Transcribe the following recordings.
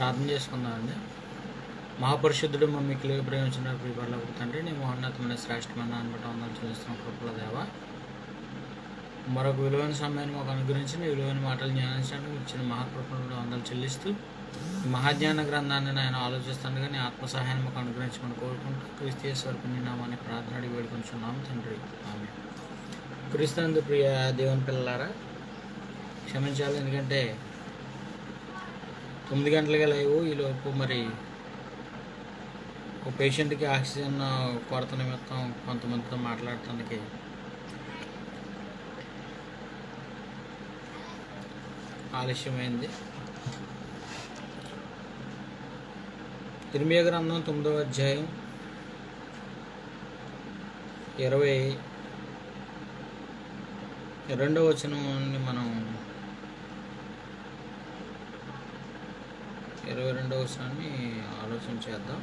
ప్రార్థన చేసుకుందామండి. మహాపరిశుద్ధుడు మమ్మీకి ప్రేమించిన ప్రియపరలోకి తండ్రి, నీ మహోన్నతమైన శ్రేష్టమైన నాన్నబట్టి వందలు చెల్లిస్తున్న కృపల దేవ, మరొక విలువైన సమయాన్ని మాకు అనుగ్రహించి నీ విలువైన మాటలు జ్ఞానించడానికి ఇచ్చిన మహాకృపలను వందలు చెల్లిస్తూ మహాజ్ఞాన గ్రంథాన్ని నేను ఆలోచిస్తుండగా నీ ఆత్మ సహాయాన్ని మాకు అనుగ్రహించమని కోరుకుంటూ క్రీస్తు నీ నామాన్ని ప్రార్థన అడిగి వేడుకొంచున్నాము తండ్రి, ఆమె. క్రీస్తునందు ప్రియ దేవుని పిల్లలారా, క్షమించాలి, ఎందుకంటే 9 గంటలకే లైవ్. ఈలోపు మరి ఒక పేషెంట్కి ఆక్సిజన్ కొరత నిమిత్తం కొంతమందితో మాట్లాడటానికి ఆలస్యమైంది. ఇర్మియా గ్రంథం 9వ అధ్యాయం 22వ వచనాన్ని మనం 22వ వచనాన్ని ఆలోచన చేద్దాం.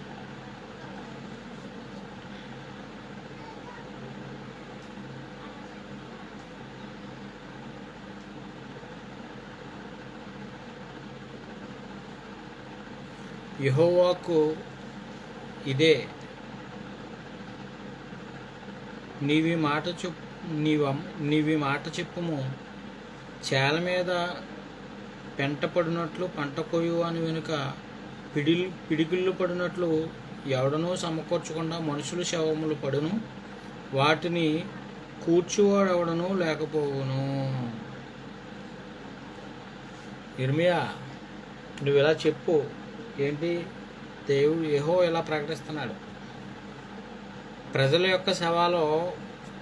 యెహోవాకు ఇదే, నీవి మాట చెప్పుము, చేల మీద పెంట పడినట్లు పంట కొయ్యువాని వెనుక పిడికిళ్ళు పడినట్లు ఎవడనూ సమకూర్చకుండా మనుషులు శవములు పడును, వాటిని కూర్చువాడెవడనూ లేకపోవును. ఇర్మియా, నువ్వు ఇలా చెప్పు. ఏంటి? దేవుడు యెహోవా ఇలా ప్రకటిస్తున్నాడు, ప్రజల యొక్క శవాలు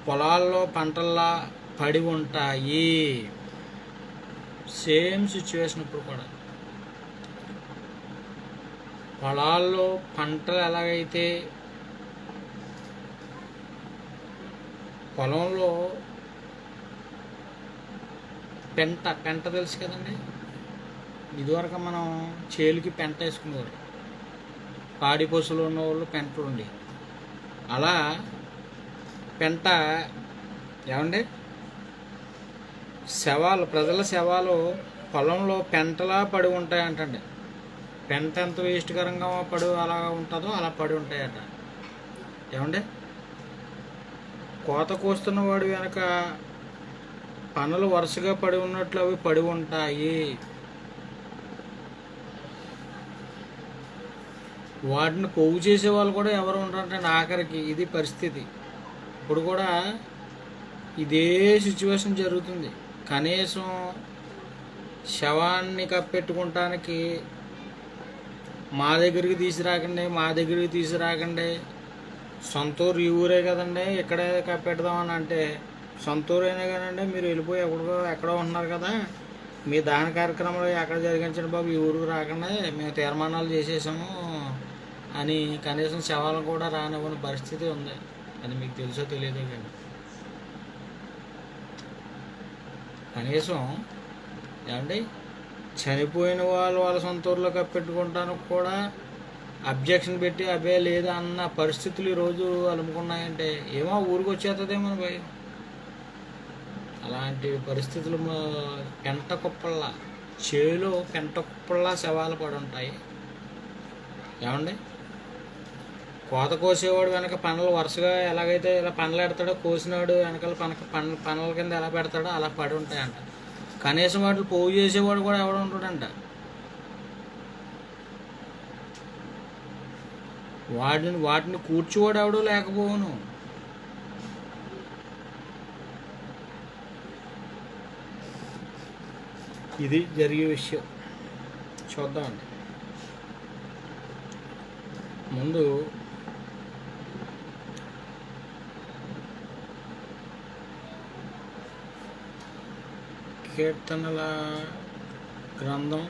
పొలాల్లో పంటల్లా పడి ఉంటాయి. సేమ్ సిచ్యువేషన్ ఇప్పుడు కూడా. పొలాల్లో పంటలు ఎలాగైతే పొలంలో పెంట తెలుసు కదండి. ఇదివరకు మనం చేలుకి పెంట వేసుకునేవారు, పాడి పశువులు ఉన్నవాళ్ళు పెంట ఉండి, అలా పెంట ఏమండి శవాలు, ప్రజల శవాలు పొలంలో పెంటలా పడి ఉంటాయంటండి. పెంట ఎంత వేస్ట్కరంగా అలా ఉంటుందో అలా పడి ఉంటాయట. ఏమండి, కోత కోస్తున్న వాడు వెనక పనులు వరుసగా పడి ఉన్నట్లు అవి పడి ఉంటాయి. వాటిని పోగు చేసే వాళ్ళు కూడా ఎవరు ఉంటారంటే ఆఖరికి ఇది పరిస్థితి. ఇప్పుడు కూడా ఇదే సిచ్యువేషన్ జరుగుతుంది. కనీసం శవాన్ని కప్పెట్టుకుంటానికి మా దగ్గరికి తీసుకురాకండి, సొంతూరు ఈ ఊరే కదండి, ఇక్కడే కప్పెడదామని అంటే సొంతూరైనా కానండి, మీరు వెళ్ళిపోయి ఎక్కడో ఉంటున్నారు కదా, మీ దహన కార్యక్రమాలు ఎక్కడ జరిగించండి బాబు, ఈ ఊరికి రాకుండా మేము తీర్మానాలు చేసేసాము అని కనీసం శవాలు కూడా రానివ్వని పరిస్థితి ఉంది. అది మీకు తెలుసో తెలియదో కానీ కనీసం ఏమండి చనిపోయిన వాళ్ళ సొంత ఊర్లో కప్పెట్టుకుంటానికి కూడా అబ్జెక్షన్ పెట్టి అబ్బే లేదా అన్న పరిస్థితులు ఈరోజు అలుముకున్నాయంటే ఏమో ఊరికి వచ్చేస్తుందేమో భయం. అలాంటి పరిస్థితులు చేలో పెంట కుప్పల్లా శవాలు పడి ఉంటాయి. ఏమండి, కోత కోసేవాడు వెనక పనులు వరుసగా ఎలాగైతే ఇలా పనులు పెడతాడో, కోసినాడు వెనకాల పనుల కింద ఎలా పెడతాడో అలా పడి ఉంటాయంట. కనీసం వాటిని పోగు చేసేవాడు కూడా ఎవడు ఉంటాడంట. వాటిని కూర్చువాడు ఎవడు లేకపోవును. ఇది జరిగే విషయం. చూద్దామండి. ముందు కీర్తనల గ్రంథం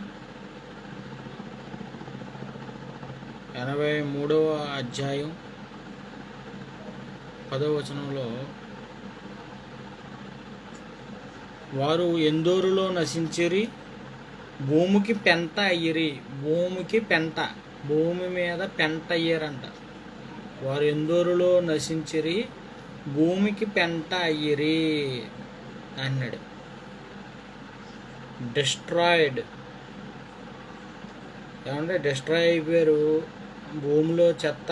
83వ అధ్యాయం 10వ వచనంలో, వారు ఎందోరులో నశించిరి, భూమికి పెంట అయ్యిరి. భూమి మీద పెంట అయ్యారంట. వారు ఎందోరులో నశించిరి, భూమికి పెంట అయ్యిరి అన్నాడు. డిస్ట్రాయిడ్ ఏమంటే డిస్ట్రాయ్ అయిపోయారు, భూమిలో చెత్త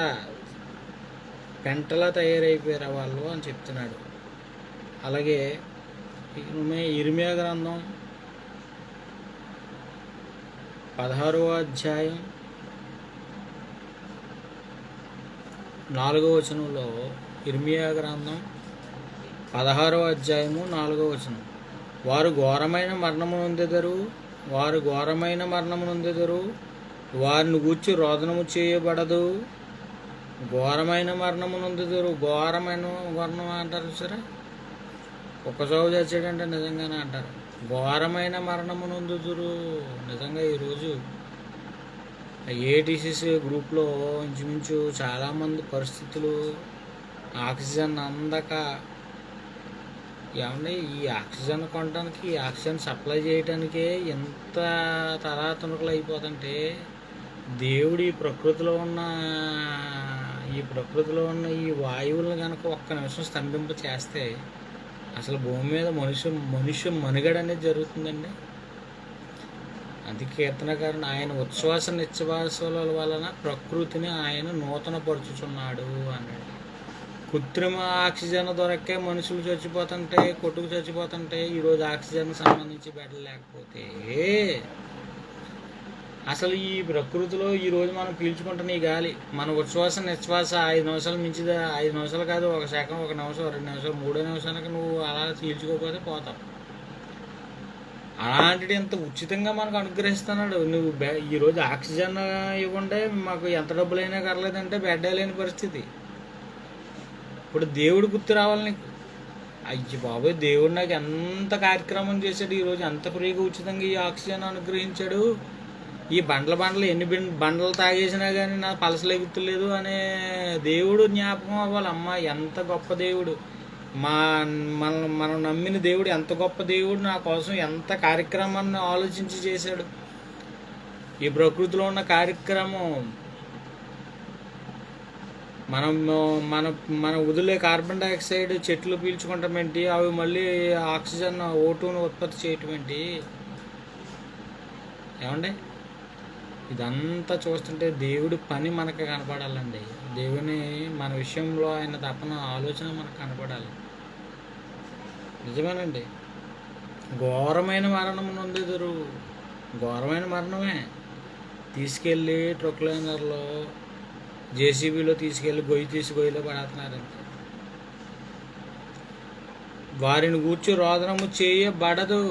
పెంటలా తయారైపోయారు వాళ్ళు అని చెప్తున్నాడు. అలాగే ఇర్మియా గ్రంథం 16వ అధ్యాయం 4వ వచనంలో, ఇర్మియా గ్రంథం 16వ అధ్యాయము 4వ వచనం, వారు ఘోరమైన మరణము నొందెదరు, వారు ఘోరమైన మరణము నొందెదరు, వారిని గూర్చి రోదనము చేయబడదు. ఘోరమైన మరణము నొందెదరు. ఘోరమైన మరణం అంటారు సరే, ఒక్క చావు చచ్చాడంటే నిజంగానే అంటారు. ఘోరమైన మరణము నొందుదురు. నిజంగా ఈరోజు ఏటీసీసీ గ్రూప్లో ఇంచుమించు చాలామంది పరిస్థితులు ఆక్సిజన్ అందక, ఏమంటే ఈ ఆక్సిజన్ కొనడానికి, ఈ ఆక్సిజన్ సప్లై చేయడానికే ఎంత తలాతునుకలు అయిపోతుంటే, దేవుడు ఈ ప్రకృతిలో ఉన్న ఈ వాయువులను కనుక ఒక్క నిమిషం స్తంభింప చేస్తే అసలు భూమి మీద మనుష్య మనుగడ అనేది జరుగుతుందండి. అది కీర్తనకారుడు, ఆయన ఉచ్ఛ్వాస నిశ్వాసాల వలన ప్రకృతిని ఆయన నూతనపరుచుచున్నాడు అన్నాడు. కృత్రిమ ఆక్సిజన్ దొరకే మనుషులు చచ్చిపోతుంటే, కొట్టుకు చచ్చిపోతుంటే, ఈరోజు ఆక్సిజన్ సంబంధించి బెడ్లు లేకపోతే అసలు ఈ ప్రకృతిలో ఈరోజు మనం పీల్చుకుంటున్న ఈ గాలి, మన ఉచ్ఛ్వాస నిశ్వాస 5 నిమిషాలు మించిదా, 5 నిమిషాలు కాదు, 1 సెకండ్, 1 నిమిషం, 2 నిమిషాలు, 3 నిమిషానికి నువ్వు అలా పీల్చుకోకపోతే పోతావు. అలాంటిది ఎంత ఉచితంగా మనకు అనుగ్రహిస్తున్నాడు. నువ్వు ఈరోజు ఆక్సిజన్ ఇవ్వండి మాకు ఎంత డబ్బులైనా కర్లేదంటే బెడ్ లేని పరిస్థితి. ఇప్పుడు దేవుడు గుర్తు రావాలి నీకు. అయ్యి బాబోయ్, దేవుడు నాకు ఎంత కార్యక్రమం చేశాడు, ఈరోజు ఎంత ఫ్రీగా ఉచితంగా ఈ ఆక్సిజన్ అనుగ్రహించాడు. ఈ బండలు ఎన్ని బండలు తాగేసినా కానీ నా పలసలు ఎగుతులేదు అనే దేవుడు జ్ఞాపకం అవ్వాలి. అమ్మ ఎంత గొప్ప దేవుడు, మనం నమ్మిన దేవుడు ఎంత గొప్ప దేవుడు, నా కోసం ఎంత కార్యక్రమాన్ని ఆలోచించి చేశాడు. ఈ ప్రకృతిలో ఉన్న కార్యక్రమం, మన వదిలే కార్బన్ డైఆక్సైడ్ చెట్లు పీల్చుకుంటాం ఏంటి, అవి మళ్ళీ ఆక్సిజన్ O2ను ఉత్పత్తి చేయటం ఏంటి. ఏమండి, ఇదంతా చూస్తుంటే దేవుడి పని మనకు కనపడాలండి. దేవుని మన విషయంలో ఆయన తపన ఆలోచన మనకు కనపడాలి. నిజమేనండి, ఘోరమైన మరణం నొందెదరు. ఘోరమైన మరణమే. తీసుకెళ్ళి ట్రక్ లైనర్లో జేసీబీలో తీసుకెళ్ళి గొయ్యిలో పడేస్తున్నారంటే, వారిని గూర్చి రోదనము చేయబడదు.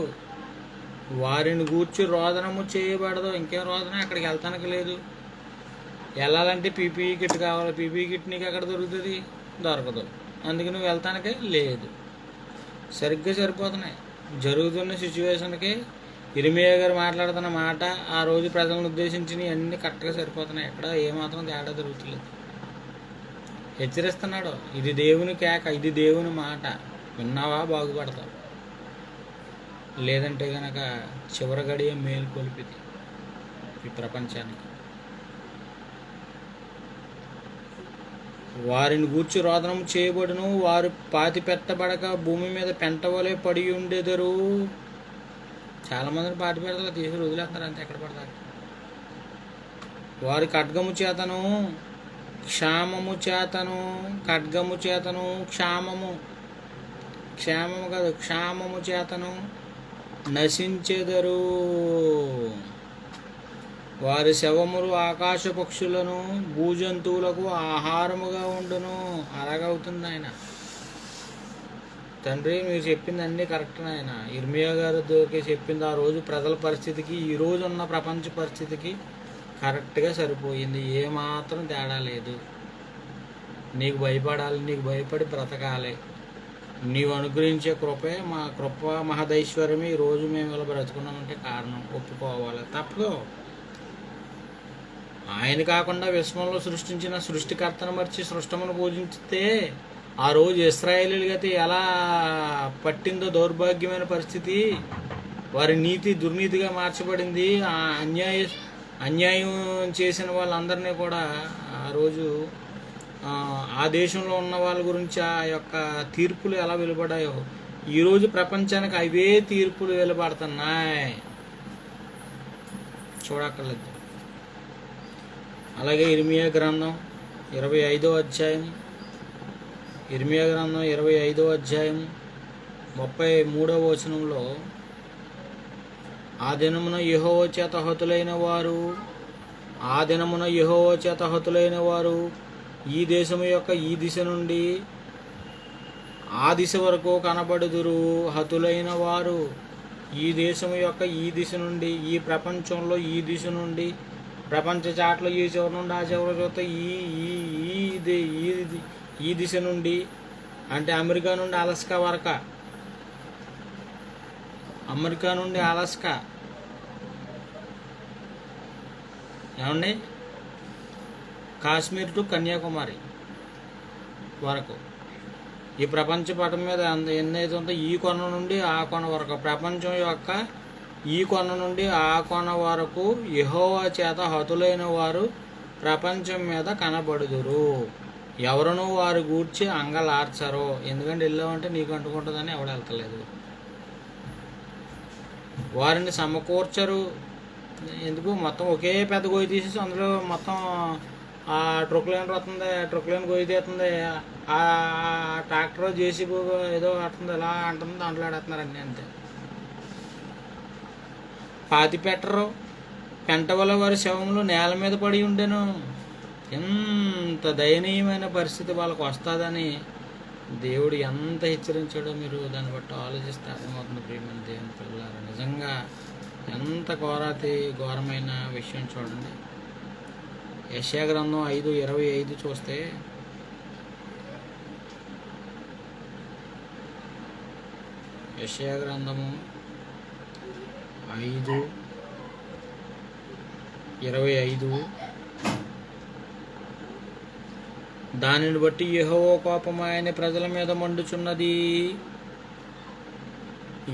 వారిని గూర్చి రోదనము చేయబడదు. ఇంకేం రోదన, అక్కడికి వెళ్తానికి లేదు. వెళ్ళాలంటే పీపీఈ కిట్ కావాలి. పీపీఈ కిట్ నీకు ఎక్కడ దొరుకుతుంది? దొరకదు. అందుకు నువ్వు వెళ్తానికే లేదు. సరిగ్గా సరిపోతున్నాయి. జరుగుతున్న సిచ్యువేషన్కి ఇర్మియా గారు మాట్లాడుతున్న మాట, ఆ రోజు ప్రజలను ఉద్దేశించి అన్నీ కరెక్ట్గా సరిపోతున్నాయి. ఎక్కడ ఏమాత్రం తేడా జరుగుతులేదు. హెచ్చరిస్తున్నాడు, ఇది దేవుని కేక, ఇది దేవుని మాట. విన్నావా బాగుపడతావు, లేదంటే కనుక చివరి గడియ మేలు కొలిపిది ఈ ప్రపంచానికి. వారిని గూర్చి రోదనము చేయబడును. వారు పాతి పెట్టబడక భూమి మీద పెంటవలే పడి ఉండెదరు. చాలామందిని పాతి పెడతారు, తీసుకుని వదిలేస్తారు అంతే, ఎక్కడ పడతారు. వారి ఖడ్గము చేతను క్షామము చేతను, ఖడ్గము చేతను క్షేమము కాదు, క్షామము చేతను నశించెదరు. వారి శవములు ఆకాశ పక్షులను, భూజంతువులకు ఆహారముగా ఉండును. అలాగవుతుంది ఆయన. తండ్రి, మీరు చెప్పింది అన్నీ కరెక్ట్ ఆయన. ఇర్మియా గారు చెప్పింది ఆ రోజు ప్రజల పరిస్థితికి, ఈ రోజు ఉన్న ప్రపంచ పరిస్థితికి కరెక్ట్గా సరిపోయింది. ఏమాత్రం తేడా లేదు. నీకు భయపడాలి, నీకు భయపడి బ్రతకాలి. నీవు అనుగ్రహించే కృపే మా కృప మహదైశ్వర్యమే ఈరోజు మేము ఇలా బ్రతుకున్నామంటే కారణం. ఒప్పుకోవాలి, తప్పదు. ఆయన కాకుండా విశ్వంలో సృష్టించిన సృష్టికర్తను మర్చి సృష్టమును పూజించితే ఆ రోజు ఇశ్రాయేలీల గతి ఎలా పట్టిందో దౌర్భాగ్యమైన పరిస్థితి. వారి నీతి దుర్నీతిగా మార్చబడింది. అన్యాయం చేసిన వాళ్ళందరినీ కూడా ఆ రోజు ఆ దేశంలో ఉన్న వాళ్ళ గురించి ఆ యొక్క తీర్పులు ఎలా వెలువడాయో ఈరోజు ప్రపంచానికి అవే తీర్పులు వెలువడుతున్నాయి. చూడక్కర్లేదు. అలాగే ఇర్మియా గ్రంథం 25వ అధ్యాయం, ఇర్మియా గ్రంథం 25వ అధ్యాయం 33వ వచనంలో, ఆ దినమున యెహోవా చేత హతులైన వారు ఈ దేశము యొక్క ఈ దిశ నుండి ఆ దిశ వరకు కనబడుదురు. హతులైన వారు ఈ దేశము యొక్క ఈ దిశ నుండి, ఈ ప్రపంచంలో ఈ దిశ నుండి, ప్రపంచ చాట్లో ఈ చివరి నుండి ఆ చివరి చూస్తే ఈ దిశ నుండి, అంటే అమెరికా నుండి అలస్కా వరకు, అమెరికా నుండి అలస్కా, ఏమండి, కాశ్మీర్ టు కన్యాకుమారి వరకు, ఈ ప్రపంచ పటం మీద ఎన్నైతే ఉందో ఈ కొన నుండి ఆ కొన వరకు, ప్రపంచం యొక్క ఈ కొన నుండి ఆ కొన వరకు యెహోవా చేత హతులైన వారు ప్రపంచం మీద కనబడుదురు. ఎవరునూ వారి గూర్చి అంగలార్చరు. ఎందుకంటే వెళ్ళామంటే నీకు అంటుకుంటుందని ఎవడు వెళ్తలేదు. వారిని సమకూర్చరు. ఎందుకు? మొత్తం ఒకే పెద్ద గొయ్యి తీసేసి అందులో మొత్తం ఆ ట్రక్లైన్ వస్తుంది, ట్రక్లైన్ గొయ్యి తీస్తుంది, ఆ ట్రాక్టర్ జేసీబీ ఏదో అట్టుంది, ఎలా అంటుంది, దాంట్లో ఆడేస్తున్నారండి అంతే. పాతి పెట్టరు. పెంట వల్ల వారి శవములు నేల మీద పడి ఉండెను. ఎంత దయనీయమైన పరిస్థితి వాళ్ళకు వస్తుందని దేవుడు ఎంత హెచ్చరించాడో మీరు దాన్ని బట్టి ఆలోచిస్తే అర్థమవుతుంది. ప్రియమైన దేవుని పిల్లలారా, నిజంగా ఎంత ఘోరమైన విషయం చూడండి. యెషయా గ్రంథం 5:25 చూస్తే, యెషయా గ్రంథము 5:25, దానిని బట్టి యెహోవా కోపం ఆయన ప్రజల మీద మండుచున్నది.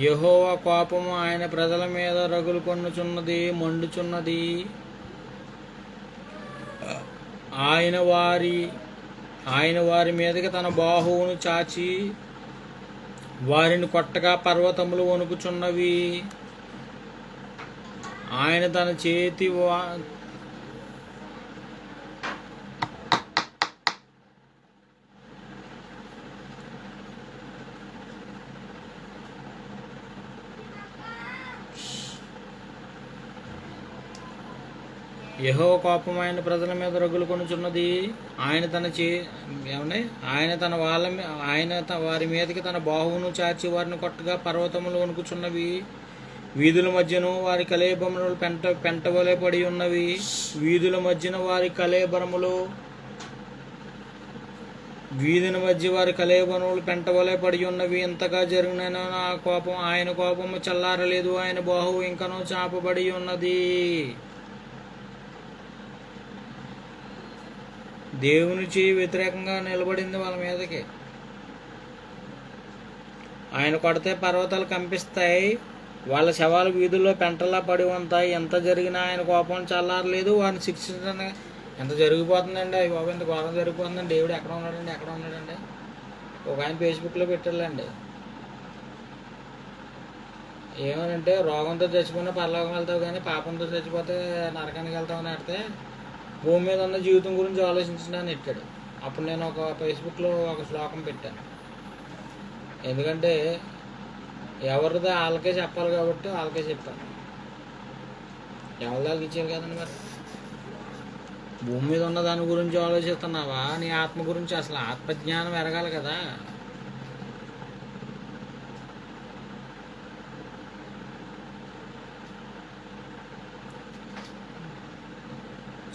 యెహోవా కోపము ఆయన ప్రజల మీద రగులుకొనుచున్నది, మండుచున్నది. ఆయన వారి మీదకి తన బాహువును చాచి వారిని కొట్టగా పర్వతములు వణుకుచున్నవి. ఆయన తన చేతి యెహోవా కోపం ఆయన ప్రజల మీద రగులుకొనుచున్నది. ఆయన వారి మీదకి తన బాహువును చాచి వారిని కొట్టగా పర్వతములు వణుకుచున్నవి. వీధుల మధ్యను వారి కళేబరములు పెంటవలే పడి ఉన్నవి. వీధుల మధ్య వారి కళేబరములు పెంటవలే పడి ఉన్నవి. ఇంతగా జరిగిన ఆయన కోపము చల్లారలేదు. ఆయన బాహువు ఇంకనూ చాపబడి ఉన్నది. దేవుని చేయి వ్యతిరేకంగా నిలబడింది వాళ్ళ మీదకి. ఆయన కొడితే పర్వతాలు కంపిస్తాయి, వాళ్ళ శవాలు వీధుల్లో పెంటలా పడి ఉంటాయి. ఎంత జరిగినా ఆయన కోపం చల్లారలేదు. వారిని శిక్షించడానికి ఎంత జరిగిపోతుందండి. అవి బాబు ఎంత ఘోరం జరిగిపోతుందండి. దేవుడు ఎక్కడ ఉన్నాడండి? ఒక ఆయన ఫేస్బుక్లో పెట్టాలండి, ఏమనంటే రోగంతో చచ్చిపోయినా పరలోకం వెళ్తావు కానీ పాపంతో చచ్చిపోతే నరకానికి వెళ్తామని అడితే భూమి మీద ఉన్న జీవితం గురించి ఆలోచించడానికి ఎట్టాడు. అప్పుడు నేను ఒక ఫేస్బుక్లో ఒక శ్లోకం పెట్టాను. ఎందుకంటే ఎవరిదో వాళ్ళకే చెప్పాలి కాబట్టి వాళ్ళకే చెప్పాను. ఎవరిదానికి ఇచ్చేది కదండి. మరి భూమి మీద ఉన్న దాని గురించి ఆలోచిస్తున్నావా? నీ ఆత్మ గురించి అసలు ఆత్మజ్ఞానం ఎరగాలి కదా.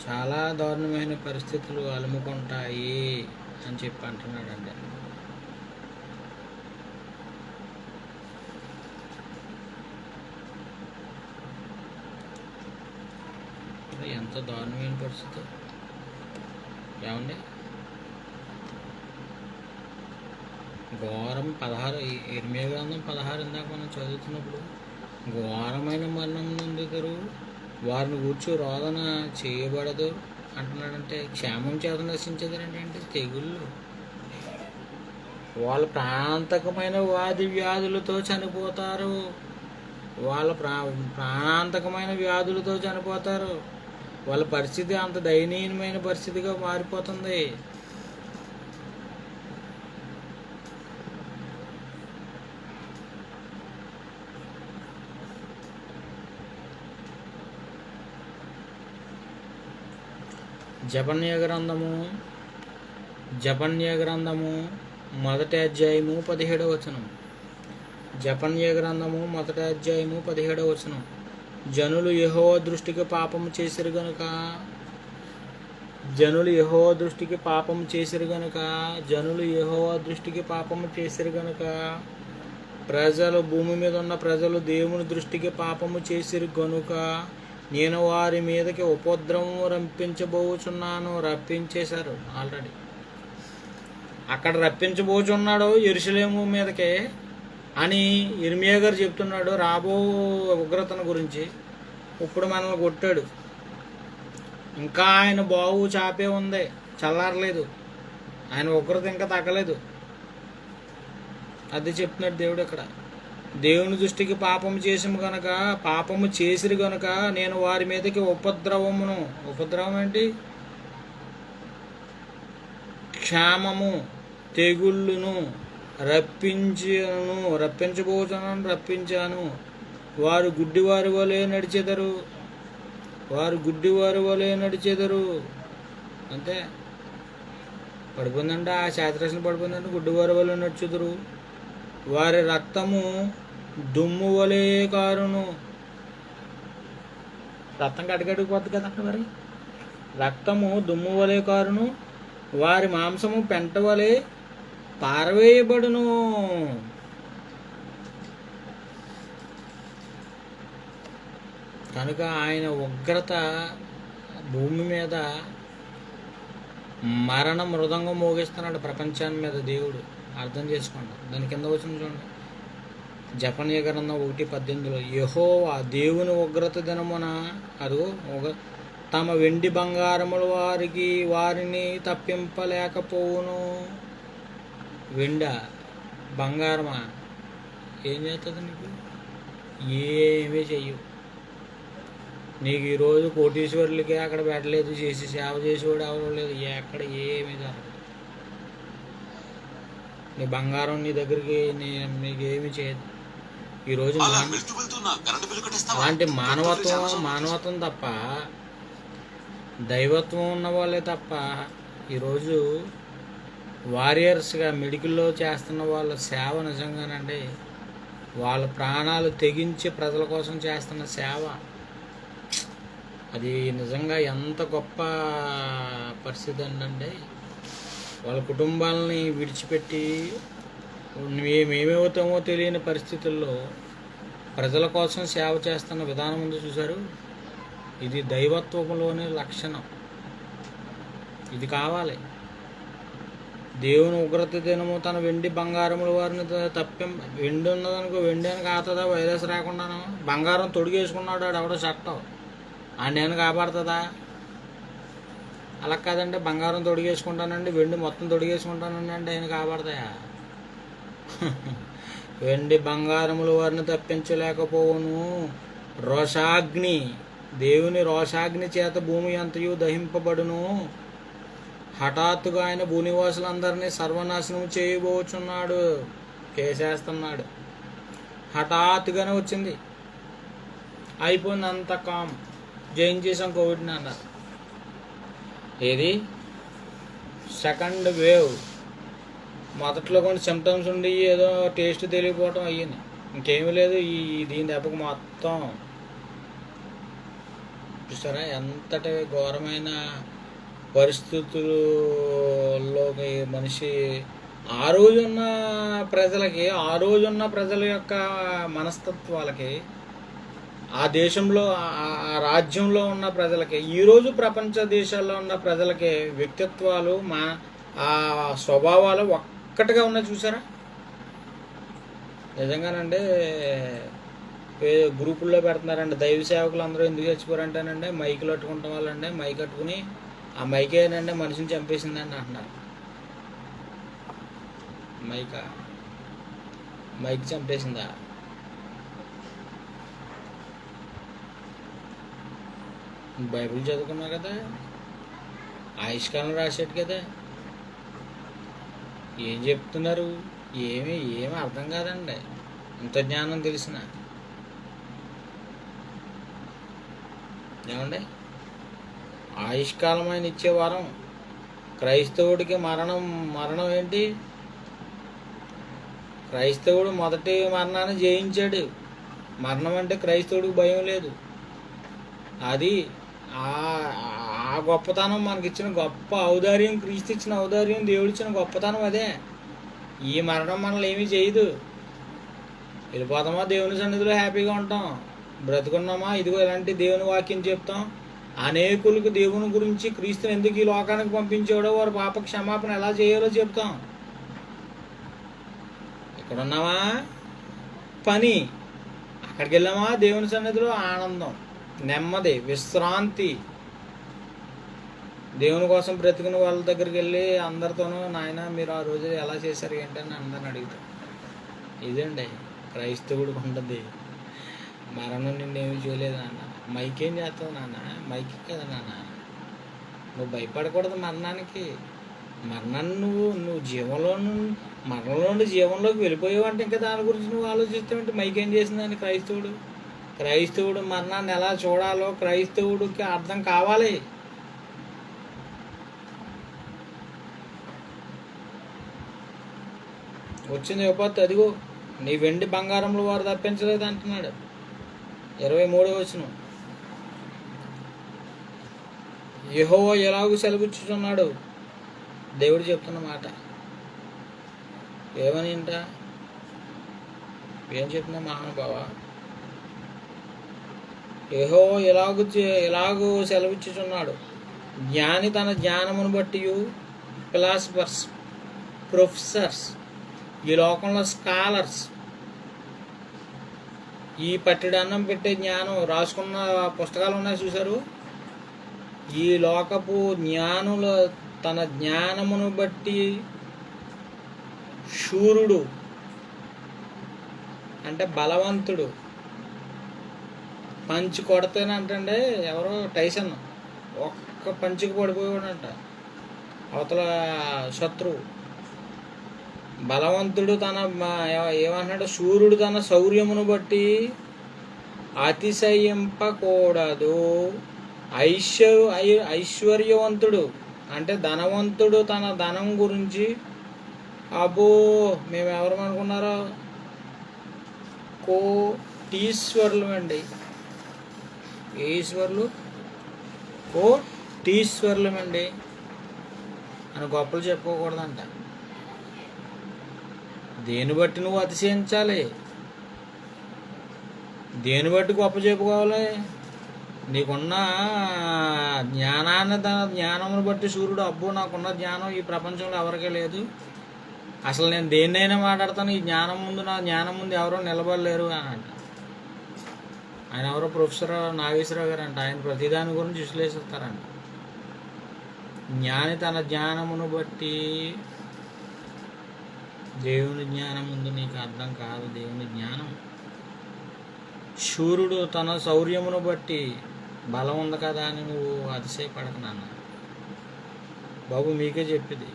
చాలా దారుణమైన పరిస్థితులు అలుముకుంటాయి అని చెప్పి అంటున్నాడండి. ఎంత దారుణమైన పరిస్థితి ఏమండి. ఘోరం 16 ఇర్మియా గ్రంథం 16 ఇందాక మనం చదువుతున్నప్పుడు ఘోరమైన మరణం నొందుతారు, వారిని కూర్చో రోదన చేయబడదు అంటున్నాడంటే క్షేమం చేత నశించేదంటే తెగుళ్ళు. వాళ్ళ ప్రాణాంతకమైన వ్యాధులతో చనిపోతారు. ప్రాణాంతకమైన వ్యాధులతో చనిపోతారు. వాళ్ళ పరిస్థితి అంత దయనీయమైన పరిస్థితిగా మారిపోతుంది. జపన్య గ్రంథము 1వ అధ్యాయము 17వ వచనం. జపన్య గ్రంథము 1వ అధ్యాయము 17వ వచనం. జనులు యెహోవా దృష్టికి పాపము చేసిరు గనుక ప్రజలు, భూమి మీద ఉన్న ప్రజలు దేవుని దృష్టికి పాపము చేసిరు గనుక నేను వారి మీదకి ఉపద్రవం రప్పించబోచున్నాను. రప్పించేశారు ఆల్రెడీ. అక్కడ రప్పించబోచున్నాడు యెరూషలేము మీదకే అని ఇర్మియా గారు చెప్తున్నాడు రాబో ఉగ్రతను గురించి. ఇప్పుడు మనల్ని కొట్టాడు, ఇంకా ఆయన బావు చాపే ఉంది, చల్లారలేదు, ఆయన ఉగ్రత ఇంకా తగ్గలేదు. అది చెప్తున్నాడు దేవుడు ఇక్కడ. దేవుని దృష్టికి పాపము చేసిరు గనుక నేను వారి మీదకి ఉపద్రవం ఏంటి? క్షామము, తెగుళ్ళును రప్పించాను. వారు గుడ్డివారి వలె నడిచెదరు. అంతే, పడిపోయిందంటే ఆ శాస్త్రశ్ని పడిపోయిందంటే గుడ్డివారి వలె నడుచుదురు. వారి రక్తము దుమ్ము వలె కారును. రక్తం కడిగడిపోద్ది కదా మరి. రక్తము దుమ్ము వలె కారును, వారి మాంసము పెంట వలె పారవేయబడును. కనుక ఆయన ఉగ్రత భూమి మీద మరణ మృదంగం మోగిస్తున్నాడు ప్రపంచాన్ని మీద దేవుడు. అర్థం చేసుకోండి. దాని కింద వచ్చిన చూడండి, జపన్య గ్రంథం 1:18. యెహోవా దేవుని ఉగ్రత దినమున తమ వెండి బంగారములు వారిని తప్పింపలేకపోవును. వెండ బంగారమా ఏం చేస్తుంది నీకు? ఏమీ చెయ్యవు. నీకు ఈరోజు కోటీశ్వరులకి అక్కడ పెట్టలేదు, సేవ చేసేవాడు ఎవరు లేదు, ఎక్కడ ఏమీ జరగదు. నీ బంగారం నీ దగ్గరికి నీకేమి చేయదు. ఈరోజు అలాంటి మానవత్వం తప్ప, దైవత్వం ఉన్న వాళ్ళే తప్ప ఈరోజు వారియర్స్గా మెడికల్లో చేస్తున్న వాళ్ళ సేవ నిజంగానండి, వాళ్ళ ప్రాణాలు తెగించి ప్రజల కోసం చేస్తున్న సేవ, అది నిజంగా ఎంత గొప్ప పరిస్థితి అంటే, వాళ్ళ కుటుంబాలని విడిచిపెట్టి మేమేమవుతామో తెలియని పరిస్థితుల్లో ప్రజల కోసం సేవ చేస్తున్న విధానం ఉంది చూశారు. ఇది దైవత్వంలోని లక్షణం. ఇది కావాలి. దేవుని ఉగ్రత దినము తన వెండి బంగారముల వారిని వెండి ఉన్నదనుకో, వెండి అని కాతుందా వైరస్ రాకుండాను? బంగారం తొడిగేసుకున్నాడు ఎవడో చట్టం, ఆయన కాపాడుతుందా? అలా కాదంటే బంగారం తొడిగేసుకుంటానండి, వెండి మొత్తం తొడిగేసుకుంటానండి అంటే ఆయన కాపాడతాయా? వెండి బంగారముల వారిని తప్పించలేకపోవును. దేవుని రోషాగ్ని చేత భూమి అంతయు దహింపబడును. హఠాత్తుగా ఆయన భూనివాసులందరినీ సర్వనాశనం చేయబోచున్నాడు, చేసేస్తున్నాడు. హఠాత్తుగానే వచ్చింది, అయిపోయింది, అంత కామ్, జయించేసాం కోవిడ్ని అన్నారు. ఏది సెకండ్ వేవ్, మొదట్లో కొన్ని సిమ్టమ్స్ ఉండి ఏదో టేస్ట్ తెలియకపోవటం అయ్యింది, ఇంకేమీ లేదు. దీని దెబ్బకు మొత్తం చూసారా ఎంతటి ఘోరమైన పరిస్థితుల్లోకి మనిషి ఆ రోజున్న ప్రజల యొక్క మనస్తత్వాలకి, ఆ దేశంలో ఆ రాజ్యంలో ఉన్న ప్రజలకి, ఈరోజు ప్రపంచ దేశాల్లో ఉన్న ప్రజలకి వ్యక్తిత్వాలు ఆ స్వభావాలు ఒక్కటిగా ఉన్నాయి చూసారా. నిజంగానండి గ్రూపుల్లో పెడుతున్నారండి, దైవ సేవకులు అందరూ ఎందుకు చచ్చిపోరంటేనండి మైకులు కట్టుకుంటాం వాళ్ళండి, మైక్ కట్టుకుని ఆ మైకేనండి మనిషిని చంపేసిందండి అంటున్నారు. మైక్ చంపేసిందా? బైబిల్ చదువుకున్నా కదా, ఆయుష్కాలం రాశాడు కదా, ఏం చెప్తున్నారు? ఏమి అర్థం కాదండి. ఇంత జ్ఞానం తెలిసిన ఏమండి? ఆయుష్కాలం ఆయన ఇచ్చే వరం. క్రైస్తవుడికి మరణం ఏంటి? క్రైస్తవుడు మొదటి మరణాన్ని జయించాడు. మరణం అంటే క్రైస్తవుడికి భయం లేదు. అది ఆ గొప్పతనం మనకిచ్చిన గొప్ప ఔదార్యం, క్రీస్తు ఇచ్చిన ఔదార్యం, దేవుడిచ్చిన గొప్పతనం అదే. ఈ మరణం మనల్ని ఏమీ చేయదు. వెళ్ళిపోతామా దేవుని సన్నిధిలో హ్యాపీగా ఉంటాం, బ్రతుకున్నామా ఇదిగో ఇలాంటి దేవుని వాక్యం చెప్తాం. అనేకులకు దేవుని గురించి, క్రీస్తుని ఎందుకు ఈ లోకానికి పంపించాడో, వారి పాప క్షమాపణ ఎలా చేయాలో చెప్తాం. ఇక్కడ ఉన్నామా పని, అక్కడికి వెళ్ళామా దేవుని సన్నిధిలో ఆనందం, నెమ్మది, విశ్రాంతి. దేవుని కోసం బ్రతికిన వాళ్ళ దగ్గరికి వెళ్ళి అందరితోనూ నాయన మీరు ఆ రోజు ఎలా చేశారు ఏంటని అందరిని అడుగుతాం. ఇదండి క్రైస్తవుడికి ఉంటుంది. మరణం నిన్నేమీ చేయలేదు నాన్న. మైకేం చేస్తావు నాన్న? మైకి కదా నాన్న. నువ్వు భయపడకూడదు మరణానికి. మరణాన్ని నువ్వు మరణంలో నుండి జీవంలోకి వెళ్ళిపోయావంటే ఇంకా దాని గురించి నువ్వు ఆలోచిస్తావంటే మైకేం చేసిందని క్రైస్తవుడు మరణాన్ని ఎలా చూడాలో క్రైస్తవుడికి అర్థం కావాలి. వచ్చింది విపత్తు, అదిగో నీ వెండి బంగారంలో వారు తప్పించలేదు అంటున్నాడు. 23వ వచనం. యెహోవా ఎలాగూ సెలవిచ్చుచున్నాడు. దేవుడు చెప్తున్న మాట ఏమని ఇంట ఏం చెప్తున్నా మహానుభావ? యెహోవా ఎలాగూ సెలవిచ్చుచున్నాడు. జ్ఞాని తన జ్ఞానమును బట్టి, ఫిలాసఫర్స్, ప్రొఫెసర్స్, ఈ లోకంలో స్కాలర్స్, ఈ పట్టెడు అన్నం పెట్టే జ్ఞానం రాసుకున్న పుస్తకాలు ఉన్నాయి చూసారు. ఈ లోకపు జ్ఞానుల తన జ్ఞానమును బట్టి శూరుడు అంటే బలవంతుడు పంచి కొడితేనంటే ఎవరో టైసన్ ఒక్క పంచికి పడిపోయాడంట అవతల శత్రువు. బలవంతుడు ఏమన్నాడు? శూరుడు తన శౌర్యమును బట్టి అతిశయింపకూడదు. ఐశ్వర్యవంతుడు అంటే ధనవంతుడు తన ధనం గురించి అబ్బో మేము ఎవరు అనుకున్నారో కోటీశ్వర్లు అండి, కోటీశ్వర్లమండి అని గొప్పలు చెప్పుకోకూడదంట. దేని బట్టి నువ్వు అతిశయించాలి, దేని బట్టి గొప్ప చెప్పుకోవాలి? నీకున్న జ్ఞానాన్ని తన జ్ఞానమును బట్టి సూర్యుడు అబ్బో నాకున్న జ్ఞానం ఈ ప్రపంచంలో ఎవరికీ లేదు, అసలు నేను దేన్నైనా మాట్లాడతాను, ఈ జ్ఞానం ముందు నా జ్ఞానం ముందు ఎవరో నిలబడలేరు అని అంట. ఆయన ఎవరో ప్రొఫెసర్ నాగేశ్వరరావు గారు అంట. ఆయన ప్రతిదాని గురించి విశ్లేషిస్తారంట. జ్ఞాని తన జ్ఞానమును బట్టి, దేవుని జ్ఞానం ముందు నీకు అర్థం కాదు దేవుని జ్ఞానం. శూరుడు తన శౌర్యమును బట్టి, బలం ఉంది కదా అని నువ్వు అతిశయపడకు నాన్న. బాబు మీకే చెప్పింది.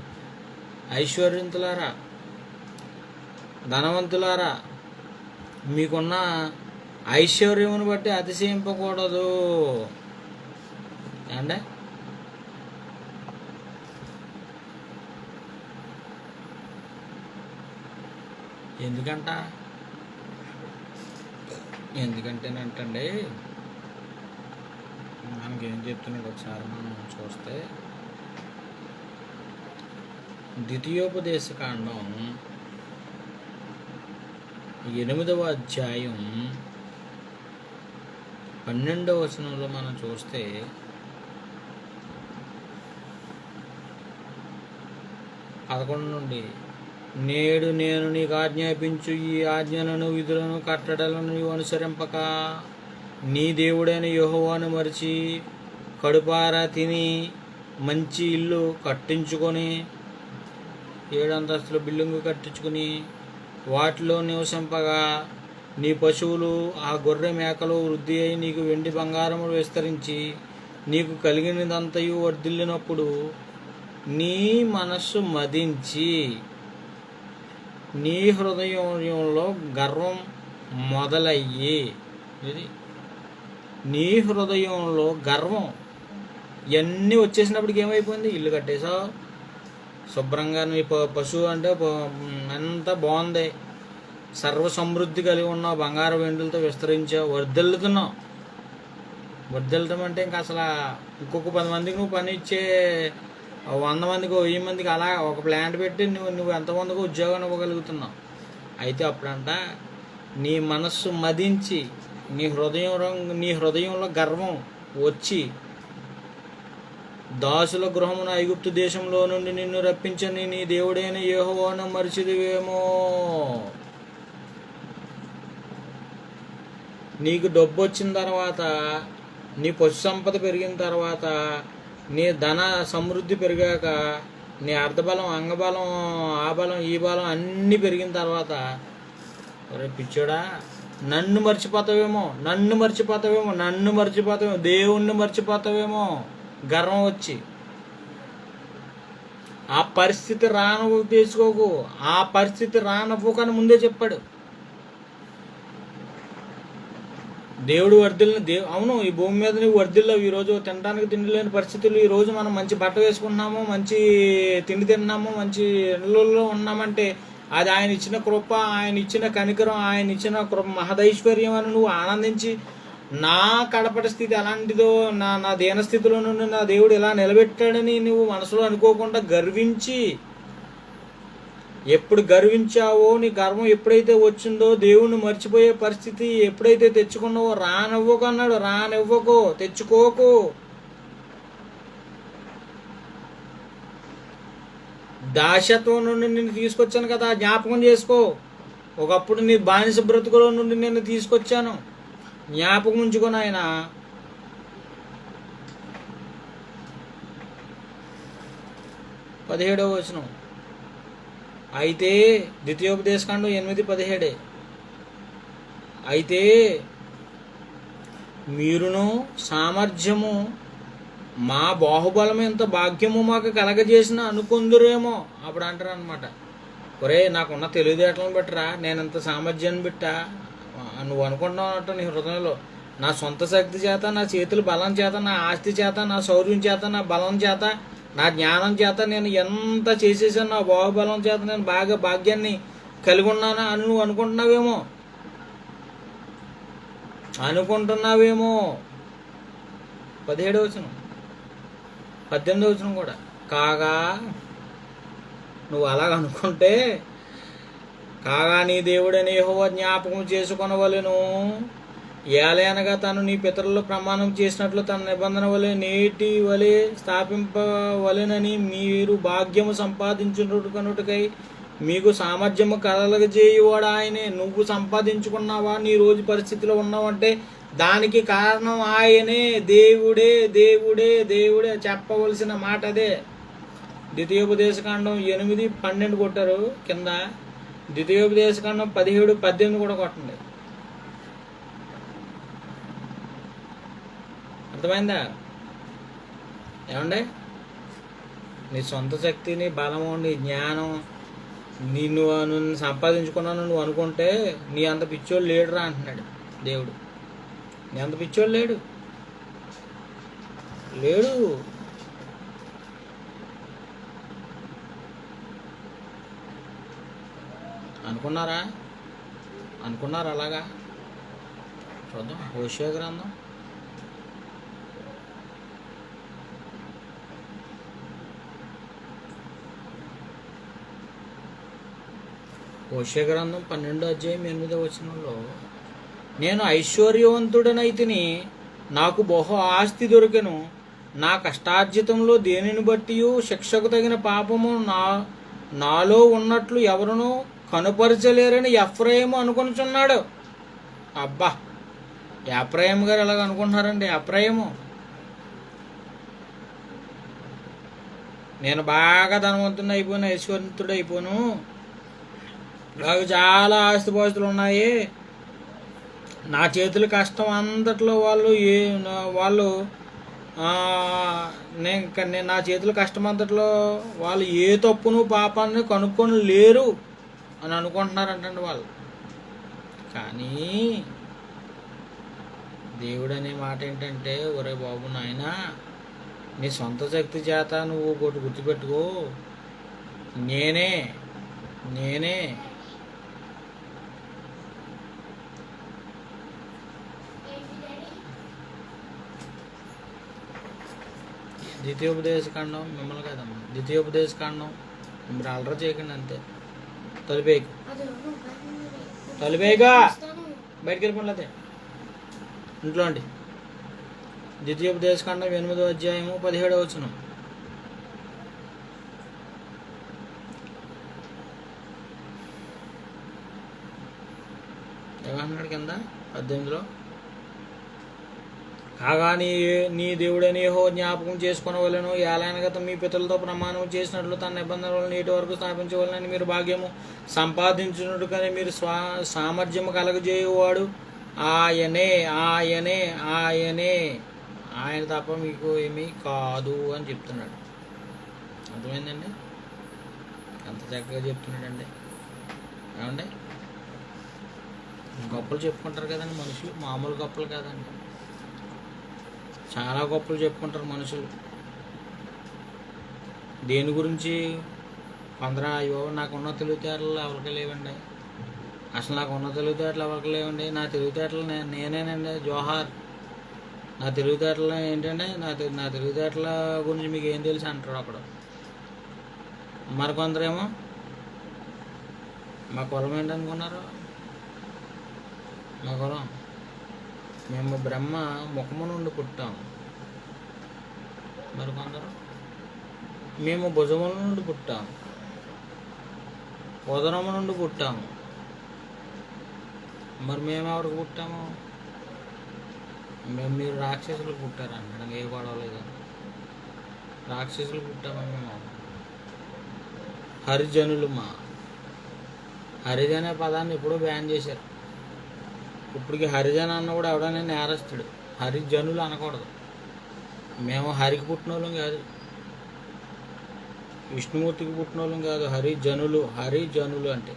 ఐశ్వర్యంతులారా, ధనవంతులారా, మీకున్న ఐశ్వర్యమును బట్టి అతిశయింపకూడదు అంటే ఎందుకంటేనంటండి మనకేం చెప్తున్నాడు ఒకసారి మనం చూస్తే, ద్వితీయోపదేశ కాండం 8వ అధ్యాయం 12వ వచనంలో మనం చూస్తే, పదకొండు నుండి, నేడు నేను నీకు ఆజ్ఞాపించు ఈ ఆజ్ఞలను, విధులను, కట్టడలను నీవు అనుసరింపక నీ దేవుడైన యెహోవాను మరిచి కడుపారా తిని మంచి ఇల్లు కట్టించుకొని, 7 అంతస్తుల బిల్డింగు కట్టించుకుని వాటిలో నివసింపగా, నీ పశువులు ఆ గొర్రె మేకలు వృద్ధి అయి నీకు వెండి బంగారములు విస్తరించి నీకు కలిగినదంతయు వర్ధిల్లినప్పుడు నీ మనస్సు మదించి నీ హృదయంలో గర్వం మొదలయ్యి, ఇది నీ హృదయంలో గర్వం ఇవన్నీ వచ్చేసినప్పటికి ఏమైపోయింది? ఇల్లు కట్టేసావు, శుభ్రంగా నీ పశువు అంటే ఎంత బాగుంది, సర్వ సమృద్ధి కలిగి ఉన్నావు, బంగారు వెండులతో విస్తరించావు, వర్ధిల్లుతున్నావు. వర్ధిల్లటం అంటే ఇంకా అసలు ఇంకొక 10 మందికి నువ్వు పని ఇచ్చే 100 మందికి 1000 మందికి అలా ఒక ప్లాంట్ పెట్టి నువ్వు ఎంతమందికి ఉద్యోగం ఇవ్వగలుగుతున్నావు. అయితే అప్పుడంట నీ మనస్సు మదించి నీ హృదయంలో గర్వం వచ్చి దాసుల గృహమున ఐగుప్తు దేశంలో నుండి నిన్ను రప్పించని నీ దేవుడైన యెహోవాను మరిచిదివేమో. నీకు డబ్బు వచ్చిన తర్వాత, నీ పశు సంపద పెరిగిన తర్వాత, నీ ధన సమృద్ధి పెరిగాక, నీ అర్ధబలం, అంగబలం, ఆ బలం, ఈ బలం అన్నీ పెరిగిన తర్వాత, ఒరే పిచ్చోడా, నన్ను మర్చిపోతావేమో, దేవుణ్ణి మర్చిపోతావేమో గర్వం వచ్చి. ఆ పరిస్థితి రానవ్వు తీసుకోకు, ఆ పరిస్థితి రానవ్వకని ముందే చెప్పాడు దేవుడు. అవును, ఈ భూమి మీద నువ్వు వర్ధిల్లావు. ఈరోజు తినడానికి తిండి లేని పరిస్థితులు, ఈరోజు మనం మంచి బట్ట వేసుకుంటున్నాము, మంచి తిండి తిన్నాము, మంచి ఇళ్ళల్లో ఉన్నామంటే అది ఆయన ఇచ్చిన కృప, ఆయన ఇచ్చిన కనికరం, ఆయన ఇచ్చిన మహదైశ్వర్యం అని నువ్వు ఆనందించి, నా కడపటి స్థితి అలాంటిదో, నా దీనస్థితిలో నుండి నా దేవుడు ఇలా నిలబెట్టాడని నువ్వు మనసులో అనుకోకుండా గర్వించి, ఎప్పుడు గర్వించావో, నీ గర్వం ఎప్పుడైతే వచ్చిందో, దేవుణ్ణి మర్చిపోయే పరిస్థితి ఎప్పుడైతే తెచ్చుకున్నావో, రానివ్వకు అన్నాడు. రానివ్వకు, తెచ్చుకోకు. దాస్యత్వం నుండి నిన్ను తీసుకొచ్చాను కదా, జ్ఞాపకం చేసుకో. ఒకప్పుడు నీ బానిస బ్రతుకులో నుండి నేను తీసుకొచ్చాను, జ్ఞాపకం ఉంచుకొని. ఆయన 17వ వచనం. అయితే ద్వితీయోపదేశకాండం 8:17. అయితే మీరును సామర్థ్యము మా బాహుబలం ఎంత భాగ్యము మాకు కలగజేసిన అనుకుందురేమో. అప్పుడు అంటారు అనమాట, ఒరే నాకున్న తెలివితేటలను బట్టిరా, నేను ఇంత సామర్థ్యాన్ని బిట్టా నువ్వు అనుకుంటున్నావు నీ హృదయంలో. నా సొంత శక్తి చేత, నా చేతుల బలం చేత, నా ఆస్తి చేత, నా శౌర్యం చేత, నా బలం చేత, నా జ్ఞానం చేత నేను ఎంత చేసేసాను, నా బాహుబలం చేత నేను బాగా భాగ్యాన్ని కలిగి ఉన్నానా అని నువ్వు అనుకుంటున్నావేమో. 17వ వచనం, 18వ వచనం కూడా. కాగా నువ్వు అలాగ అనుకుంటే, కాగా నీ దేవుడని యెహోవా జ్ఞాపకం చేసుకొనవలెను. ఏలయనగా తాను నీ పితరుల్లో ప్రమాణం చేసినట్లు తన నిబంధన వలె నేటి వలె స్థాపింపవలెనని మీరు భాగ్యము సంపాదించుకొనుటకై మీకు సామర్థ్యము కలగజేయువాడు ఆయనే. నువ్వు సంపాదించుకున్నావా, నీ రోజు పరిస్థితిలో ఉన్నావంటే దానికి కారణం ఆయనే. దేవుడే దేవుడే దేవుడే చెప్పవలసిన మాట అదే. ద్వితీయోపదేశకాండం 8:12 కొట్టారు కింద, ద్వితీయోపదేశకాండం 17:18 కూడా కొట్టండి. అర్థమైందా? ఏమండే, నీ సొంత శక్తి, నీ బలము, నీ జ్ఞానం, నిన్ను సంపాదించుకున్నాను నువ్వు అనుకుంటే నీ అంత పిచ్చోళ్ళు లేడురా అంటున్నాడు దేవుడు. నీ అంత పిచ్చోళ్ళు లేడు. అనుకున్నారా అలాగా? చూద్దాం హోషేయ గ్రంథం హోషేయ గ్రంథం 12:8 వచనంలో, నేను ఐశ్వర్యవంతుడనైతిని, నాకు బహు ఆస్తి దొరికెను, నా కష్టార్జితంలో దేనిని బట్టి శిక్షకు తగిన పాపము నాలో ఉన్నట్లు ఎవరునూ కనుపరచలేరని ఎఫ్రాయిము అనుకొనుచున్నాడు. అబ్బా, ఎఫ్రాయిము గారు ఎలాగ అనుకుంటున్నారండి? ఎఫ్రాయిము, నేను బాగా ధనవంతుడు అయిపోయాను, ఐశ్వర్యవంతుడు అయిపోను, నాకు చాలా ఆస్తిపాస్తులు ఉన్నాయి, నా చేతుల కష్టం అంతట్లో వాళ్ళు నేను నా చేతుల కష్టమంతట్లో వాళ్ళు ఏ తప్పును పాపాన్ని కనుక్కొని లేరు అని అనుకుంటున్నారంటండి వాళ్ళు. కానీ దేవుడు అనే మాట ఏంటంటే, ఒరే బాబు నాయనా, నీ సొంత శక్తి చేత నువ్వు ఒకటి గుర్తుపెట్టుకో, నేనే ద్వితీయోపదేశకాండం మిమ్మల్ని కదమ్మా, ద్వితీయోపదేశకాండం మీరు అలర చేయకండి అంతే. తొలిపేగా బయటికి వెళ్ళిపోలే ఇంట్లో అండి. ద్వితీయోపదేశకాండం 8వ అధ్యాయము 17వ వచనం. ఏమన్నాడు కింద 18లో? కాగా నీ దేవుడని యెహోవా జ్ఞాపకం చేసుకొనవలెను, ఏలయనగా మీ పితరులతో ప్రమాణం చేసినట్లు తన నిబంధనలను నేటి వరకు స్థాపించవలనని మీరు భాగ్యము సంపాదించున్నట్టు కానీ మీరు సామర్థ్యము కలగజేయువాడు ఆయనే ఆయన తప్ప మీకు ఏమీ కాదు అని చెప్తున్నాడు. అర్థమైందండి? అంత చక్కగా చెప్తున్నాడండి. ఏమండి, గొప్పలు చెప్పుకుంటారు కదండి మనుషులు, మామూలు గొప్పలు కాదండి, చాలా గొప్పలు చెప్పుకుంటారు మనుషులు. దేని గురించి? కొందరు అయ్యో నాకున్న తెలివితేటలు ఎవరికి లేవండి, అసలు నాకున్న తెలివితేటలు ఎవరికి లేవండి, నా తెలివితేటలు నేనేనండి జోహార్, నా తెలివితేటలు ఏంటంటే నా తెలివితేటల గురించి మీకు ఏం తెలుసు అంటారు అక్కడ. మరికొందరేమో మా కులం ఏంటనుకున్నారు? మా కులం మేము బ్రహ్మ ముఖము నుండి పుట్టాము. మరికొందరు మేము భుజముల నుండి పుట్టాము, ఉదరము నుండి పుట్టాము. మరి మేము ఎవరికి పుట్టాము? మీరు రాక్షసులకు పుట్టారు అంటాడు, ఏ గొడవలేదు, రాక్షసులు పుట్టాము మేము. హరిజనులు హరిజన పదాన్ని ఎప్పుడూ బ్యాన్ చేశారు. ఇప్పటికి హరిజన అన్న కూడా ఎవడైనా నేరస్తుడు, హరిజనులు అనకూడదు. మేము హరికి పుట్టిన వాళ్ళం కాదు, విష్ణుమూర్తికి పుట్టిన వాళ్ళం కాదు, హరిజనులు అంటే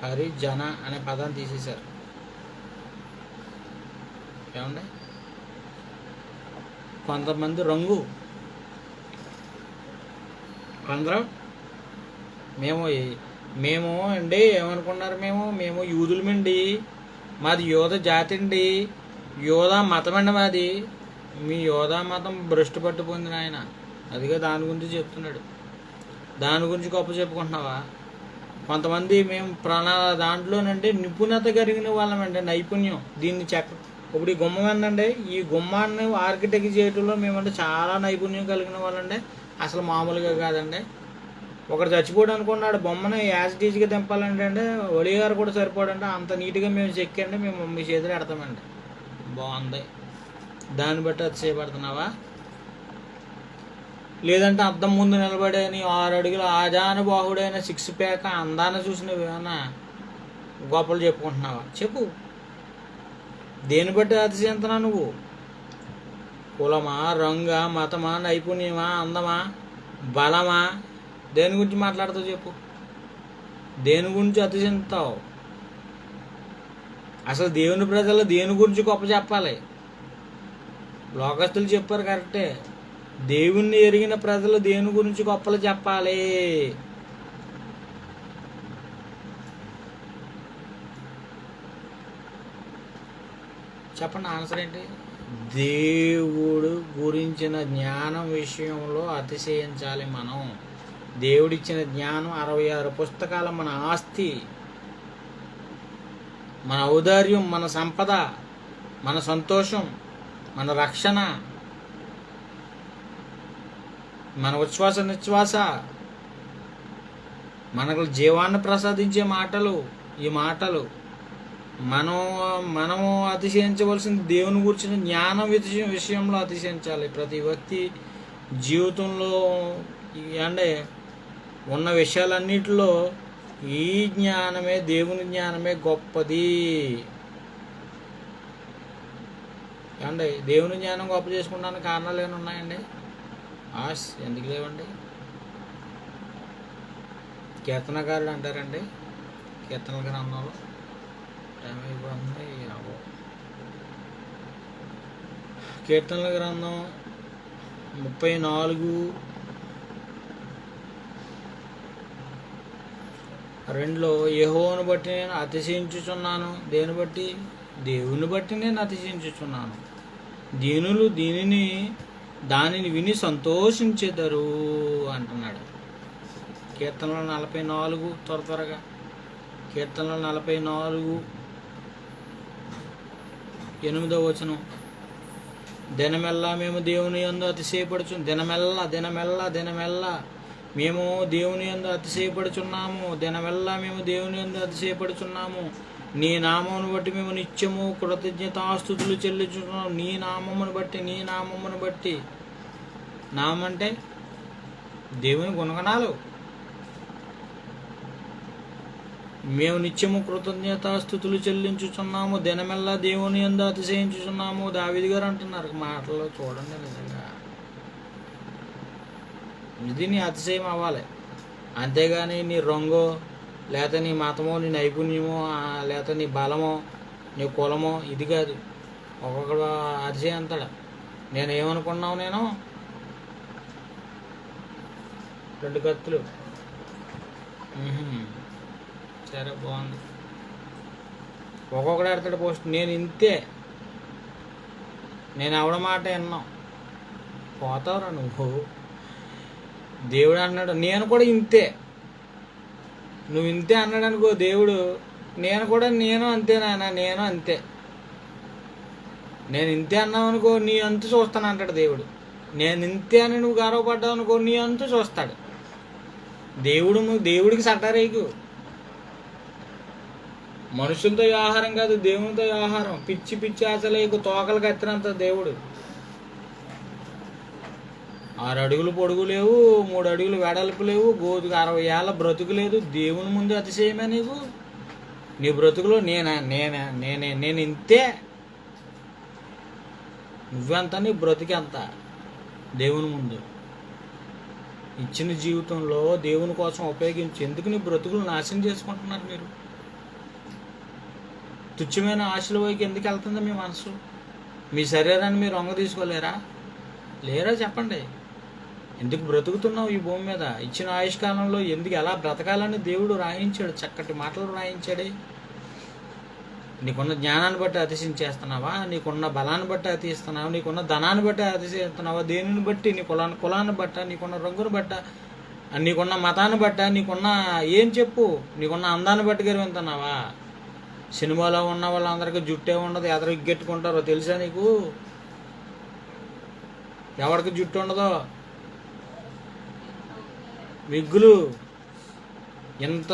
హరిజన అనే పదాన్ని తీసేశారు. ఏమండి, కొంతమంది రంగు, కొందరు మేము అండి ఏమనుకున్నారు, మేము యూదులమండి, మాది యోధ జాతి అండి, యోధా మతం అండి మాది. మీ యోధా మతం భ్రష్టు పట్టుపోయింది నాయన. అదిగా దాని గురించి చెప్తున్నాడు. దాని గురించి గొప్ప చెప్పుకుంటున్నావా? కొంతమంది మేము దాంట్లోనండి నిపుణత కలిగిన వాళ్ళమండి, నైపుణ్యం. దీన్ని ఇప్పుడు ఈ గుమ్మం ఏందండి, ఈ గుమ్మాన్ని ఆర్కిటెక్ట్ చేయడంలో మేమంటే చాలా నైపుణ్యం కలిగిన వాళ్ళండి, అసలు మామూలుగా కాదండి. ఒకడు చచ్చిపోయాడు అనుకున్నాడు, బొమ్మని యాజిటీజ్గా దింపాలంటే అండి ఒలిగారు కూడా సరిపోడండి, అంత నీట్గా మేము చెక్కండి, మేము మీ చేతులు పెడతామండి. బాగుంది, దాన్ని బట్టి అది చేపడుతున్నావా? లేదంటే అద్దం ముందు నిలబడేని 6 అడుగుల ఆజానుబాహుడైన 6 ప్యాక్ అందాన్ని చూసినవి ఏమన్నా గొప్పలు చెప్పుకుంటున్నావా? చెప్పు, దేని బట్టి అతిశయంతనా నువ్వు? కులమా, రంగా, మతమా, నైపుణ్యమా, అందమా, బలమా, దేని గురించి మాట్లాడుతావు చెప్పు? దేని గురించి అతిశయిస్తావు? అసలు దేవుని ప్రజలు దేని గురించి గొప్ప చెప్పాలి? లోకస్తులు చెప్పారు కరెక్టే, దేవుణ్ణి ఎరిగిన ప్రజలు దేని గురించి గొప్పలు చెప్పాలి? చెప్పండి, ఆన్సర్ ఏంటి? దేవుడు గురించిన జ్ఞానం విషయంలో అతిశయించాలి మనం. దేవుడిచ్చిన జ్ఞానం 66 పుస్తకాల మన ఆస్తి, మన ఔదార్యం, మన సంపద, మన సంతోషం, మన రక్షణ, మన ఉచ్ఛ్వాస నిశ్వాస, మనకు జీవాన్ని ప్రసాదించే మాటలు. ఈ మాటలు మనము అతిశయించవలసింది దేవుని గురించిన జ్ఞానం విషయంలో అతిశయించాలి. ప్రతి వ్యక్తి జీవితంలో అంటే ఉన్న విషయాలన్నిటిలో ఈ జ్ఞానమే, దేవుని జ్ఞానమే గొప్పది. ఏమండి దేవుని జ్ఞానం గొప్ప చేసుకుంటానికి కారణాలు ఏమైనా ఉన్నాయండి? ఎందుకు లేవండి? కీర్తనకారుడు అంటారండి కీర్తనల గ్రంథంలో టైం అయిపోతుంది. కీర్తనల గ్రంథం 34:2 యెహోవాను బట్టి నేను అతిశయించుచున్నాను. దేని బట్టి? దేవుని బట్టి నేను అతిశయించుచున్నాను. దీనులు దానిని విని సంతోషించెదరు అంటున్నాడు. కీర్తనలు 44 త్వరగా కీర్తనలు 44:8 దినమెల్లా మేము దేవుని యందు దినమెల్లా మేము దేవుని యందు అతిశయపడుచున్నాము. మేము దేవుని యందు అతిశయపడుచున్నాము. నీ నామమును బట్టి మేము నిత్యము కృతజ్ఞతాస్తుతులు చెల్లించున్నాము. నీ నామమును బట్టి నామం అంటే దేవుని గుణగణాలు. మేము నిత్యము కృతజ్ఞతాస్తుతులు చెల్లించుచున్నాము. దినమెల్లా దేవుని యందు అతిశయించుచున్నాము. దావీదు గారు అంటున్నారు మాటల్లో. చూడండి, నిజంగా ఇది నీ అతిశయం అవ్వాలి. అంతేగాని నీ రంగో, లేక నీ మతమో, నీ నైపుణ్యమో, లేక నీ బలమో, నీ కులమో ఇది కాదు. ఒక్కొక్కడు అతిశయం అంతాడు. నేనేమనుకున్నావు? నేను 2 కత్తులు. సరే, బాగుంది. ఒక్కొక్కడు ఆడతాడు పోస్ట్. నేను ఇంతే, నేను ఎవడ మాట విన్నాం. పోతావురా నువ్వు. దేవుడు అన్నాడు నేను కూడా ఇంతే, నువ్వు ఇంతే అన్నాడు అనుకో దేవుడు. నేను అంతే నాయన, నేను అంతే. నేను ఇంతే అన్నావు అనుకో, నీ అంతు చూస్తాను అంటాడు దేవుడు. నేను ఇంతే అని నువ్వు గర్వపడ్డావు అనుకో, నీ అంతు చూస్తాడు దేవుడికి సటారేకు. మనుషులతో వ్యవహారం కాదు, దేవునితో వ్యవహారం. పిచ్చి ఆశలేకు, తోకలు కత్తినంత దేవుడు. 6 అడుగులు పొడుగు లేవు, 3 అడుగులు వెడల్పు లేవు, 60 ఏళ్ళ బ్రతుకు లేదు. దేవుని ముందు అతిశయమే నీకు? నీ బ్రతుకులో నేను ఇంతే. నువ్వెంత, నీ బ్రతికెంత దేవుని ముందు? ఇచ్చిన జీవితంలో దేవుని కోసం ఉపయోగించి ఎందుకు నీ బ్రతుకులు నాశనం చేసుకుంటున్నారు మీరు? తుచ్చమైన ఆశల వైపు ఎందుకు వెళ్తుంది మీ మనసు? మీ శరీరాన్ని మీరు రొంగ తీసుకోలేరా? చెప్పండి. ఎందుకు బ్రతుకుతున్నావు ఈ భూమి మీద? ఇచ్చిన ఆయుష్కాలంలో ఎందుకు ఎలా బ్రతకాలని దేవుడు రాయించాడు, చక్కటి మాటలు రాయించాడే. నీకున్న జ్ఞానాన్ని బట్టి అతిశయించేస్తున్నావా? నీకున్న బలాన్ని బట్టి అతిస్తున్నావా? నీకున్న ధనాన్ని బట్టి అతిశయిస్తున్నావా? దేనిని బట్టి? నీ కులాన్ని బట్ట, నీకున్న రంగుని బట్ట, నీకున్న మతాన్ని బట్ట, నీకున్న ఏం చెప్పు, నీకున్న అందాన్ని బట్టి గర్విస్తున్నావా? సినిమాలో ఉన్న వాళ్ళందరికీ జుట్టే ఉండదు, ఎదరు ఇగ్గెట్టుకుంటారో తెలుసా నీకు? ఎవరికి జుట్టు ఉండదో విగ్గులు ఎంత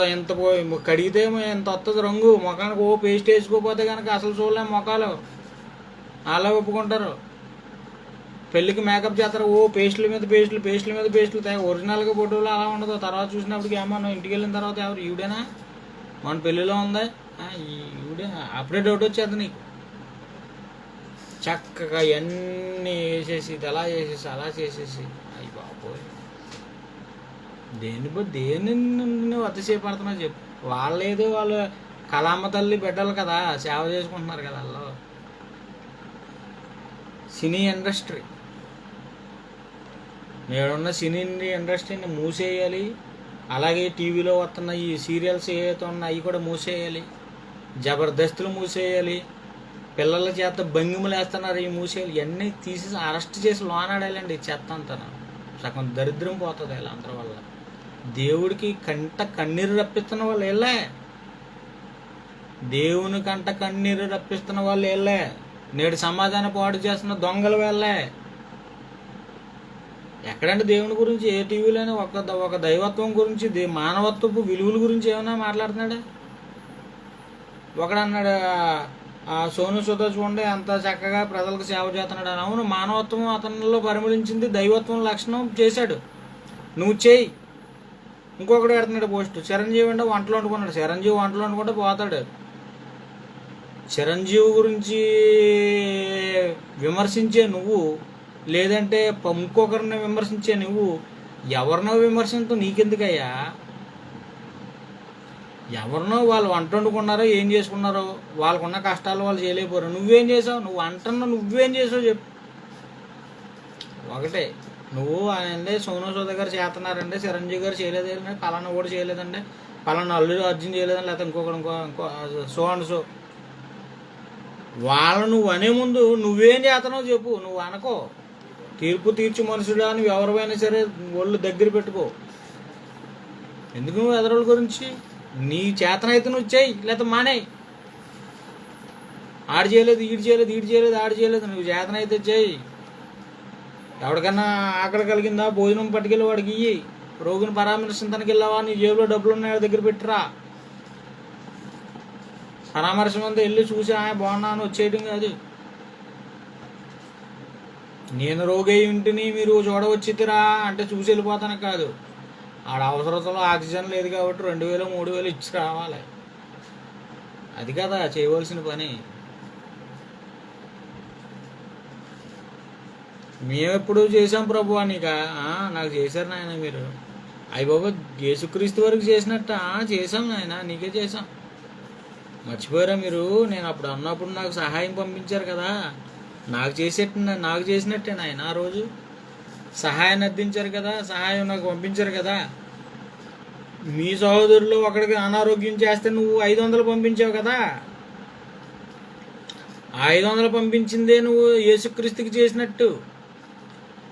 కడిగితే ఎంత వస్తుంది రంగు. ముఖానికి పేస్ట్ వేసుకోపోతే కనుక అసలు చూడలేము ముఖాలు. అలా ఒప్పుకుంటారు. పెళ్ళికి మేకప్ చేస్తారు, పేస్టుల మీద పేస్టులు. ఒరిజినల్గా ఫోటోలు అలా ఉండదు. తర్వాత చూసినప్పటికి ఏమో ఇంటికి వెళ్ళిన తర్వాత ఎవరు ఈవిడేనా మన పెళ్ళిలో ఉందా, ఈవిడే? అప్పుడే డౌట్ వచ్చేది నీకు. చక్కగా ఇవన్నీ వేసేసి ఇది అలా చేసేసి అయ్యి బాబోయ్, దేని నువ్వు అతిశయపడుతున్నావు చెప్పు. వాళ్ళు కళామ్మ తల్లి బిడ్డలు కదా, సేవ చేసుకుంటున్నారు కదా వాళ్ళు. సినీ ఇండస్ట్రీ, నేడున్న సినీ ఇండస్ట్రీని మూసేయాలి. అలాగే టీవీలో వస్తున్న ఈ సీరియల్స్ ఏవైతే ఉన్నాయో అవి కూడా మూసేయాలి. జబర్దస్తులు మూసేయాలి. పిల్లల చేత భంగిములు వేస్తున్నారు, ఈ మూసేయాలి. ఇవన్నీ తీసేసి అరెస్ట్ చేసి లోనాడాలండి. చెత్త అంతా సగం దరిద్రం పోతుంది వీళ్ళందరి వల్ల. దేవుడికి కన్నీరు రప్పిస్తున్న వాళ్ళు వెళ్ళే, దేవుని కన్నీరు రప్పిస్తున్న వాళ్ళు వెళ్ళే, నేడు సమాధానం పాడు చేస్తున్న దొంగలు వెళ్ళే. ఎక్కడంటే దేవుని గురించి ఏ టీవీలోనే ఒక దైవత్వం గురించి, మానవత్వపు విలువల గురించి ఏమైనా మాట్లాడుతున్నాడా? ఒకడన్నాడు సోను సుధ చూడండి ఎంత చక్కగా ప్రజలకు సేవ చేస్తున్నాడు అని. అవును, మానవత్వం అతనిలో పరిమళించింది, దైవత్వం లక్షణం చేశాడు, నువ్వు చేయి. ఇంకొకటి పెడుతున్నాడు పోస్ట్, చిరంజీవి అంటే వంటలు వండుకున్నాడు. చిరంజీవి వంటలు వండుకుంటే పోతాడు. చిరంజీవి గురించి విమర్శించే నువ్వు, లేదంటే ఇంకొకరిని విమర్శించే నువ్వు, ఎవరినో విమర్శించడం నీకెందుకయ్యా? ఎవరినో వాళ్ళు వంట వండుకున్నారో ఏం చేసుకున్నారో, వాళ్ళకున్న కష్టాలు వాళ్ళు చేయలేకపోయారు. నువ్వేం చేసావు? నువ్వేం చేసావు చెప్పు. ఒకటే, నువ్వు అంటే సోను సూద్ గారు చేస్తున్నారంటే చిరంజీవి గారు చేయలేదండి, పలానా కూడా చేయలేదండి, పలానా అల్లు అర్జున్ చేయలేదండి, లేకపోతే ఇంకో సో అండ్ సో. వాళ్ళు నువ్వు అనే ముందు నువ్వేం చేస్తున్నావు చెప్పు. నువ్వు అనుకో, తీర్పు తీర్చు మనుషుడా అని ఎవరైనా సరే ఒళ్ళు దగ్గర పెట్టుకో. ఎందుకు నువ్వు ఎదరోళ్ళ గురించి? నీ చేతనైతే నువ్వు చెయ్యి, లేకపోతే మానేయి. ఆడు చేయలేదు, ఈడు చేయలేదు, ఆడు చేయలేదు, నువ్వు చేతనైతే చెయ్యి. ఎవరికన్నా ఆకలి కలిగిందా, భోజనం పట్టుకెళ్ళి వాడికి ఇయ్యి. రోగిని పరామర్శించడానికి వెళ్ళావా, నీ జేబులో డబ్బులు ఉన్నాయి దగ్గర పెట్టిరా. పరామర్శం అంతా వెళ్ళి చూసి బాగున్నాను వచ్చేయడం కాదు. నేను రోగి ఇంటిని మీరు చూడవచ్చిరా అంటే చూసి వెళ్ళిపోతాను కాదు. ఆడ అవసరతలో ఆక్సిజన్ లేదు కాబట్టి 2000 3000 ఇచ్చి రావాలి. అది కదా చేయవలసిన పని. మేమెప్పుడు చేసాం ప్రభు నీక? నాకు చేశారు నాయన మీరు. అయ్య బాబా, యేసుక్రీస్తు వరకు చేసినట్ట చేసాం నాయన, నీకే చేసాం. మర్చిపోయారా మీరు? నేను అప్పుడు అన్నప్పుడు నాకు సహాయం పంపించారు కదా, నాకు చేసినట్టే నాయన. ఆ రోజు సహాయాన్ని అర్థించారు కదా, సహాయం నాకు పంపించారు కదా. మీ సహోదరులు ఒకడికి అనారోగ్యం చేస్తే నువ్వు 500 పంపించావు కదా. 500 పంపించిందే నువ్వు యేసుక్రీస్తుకి చేసినట్టు.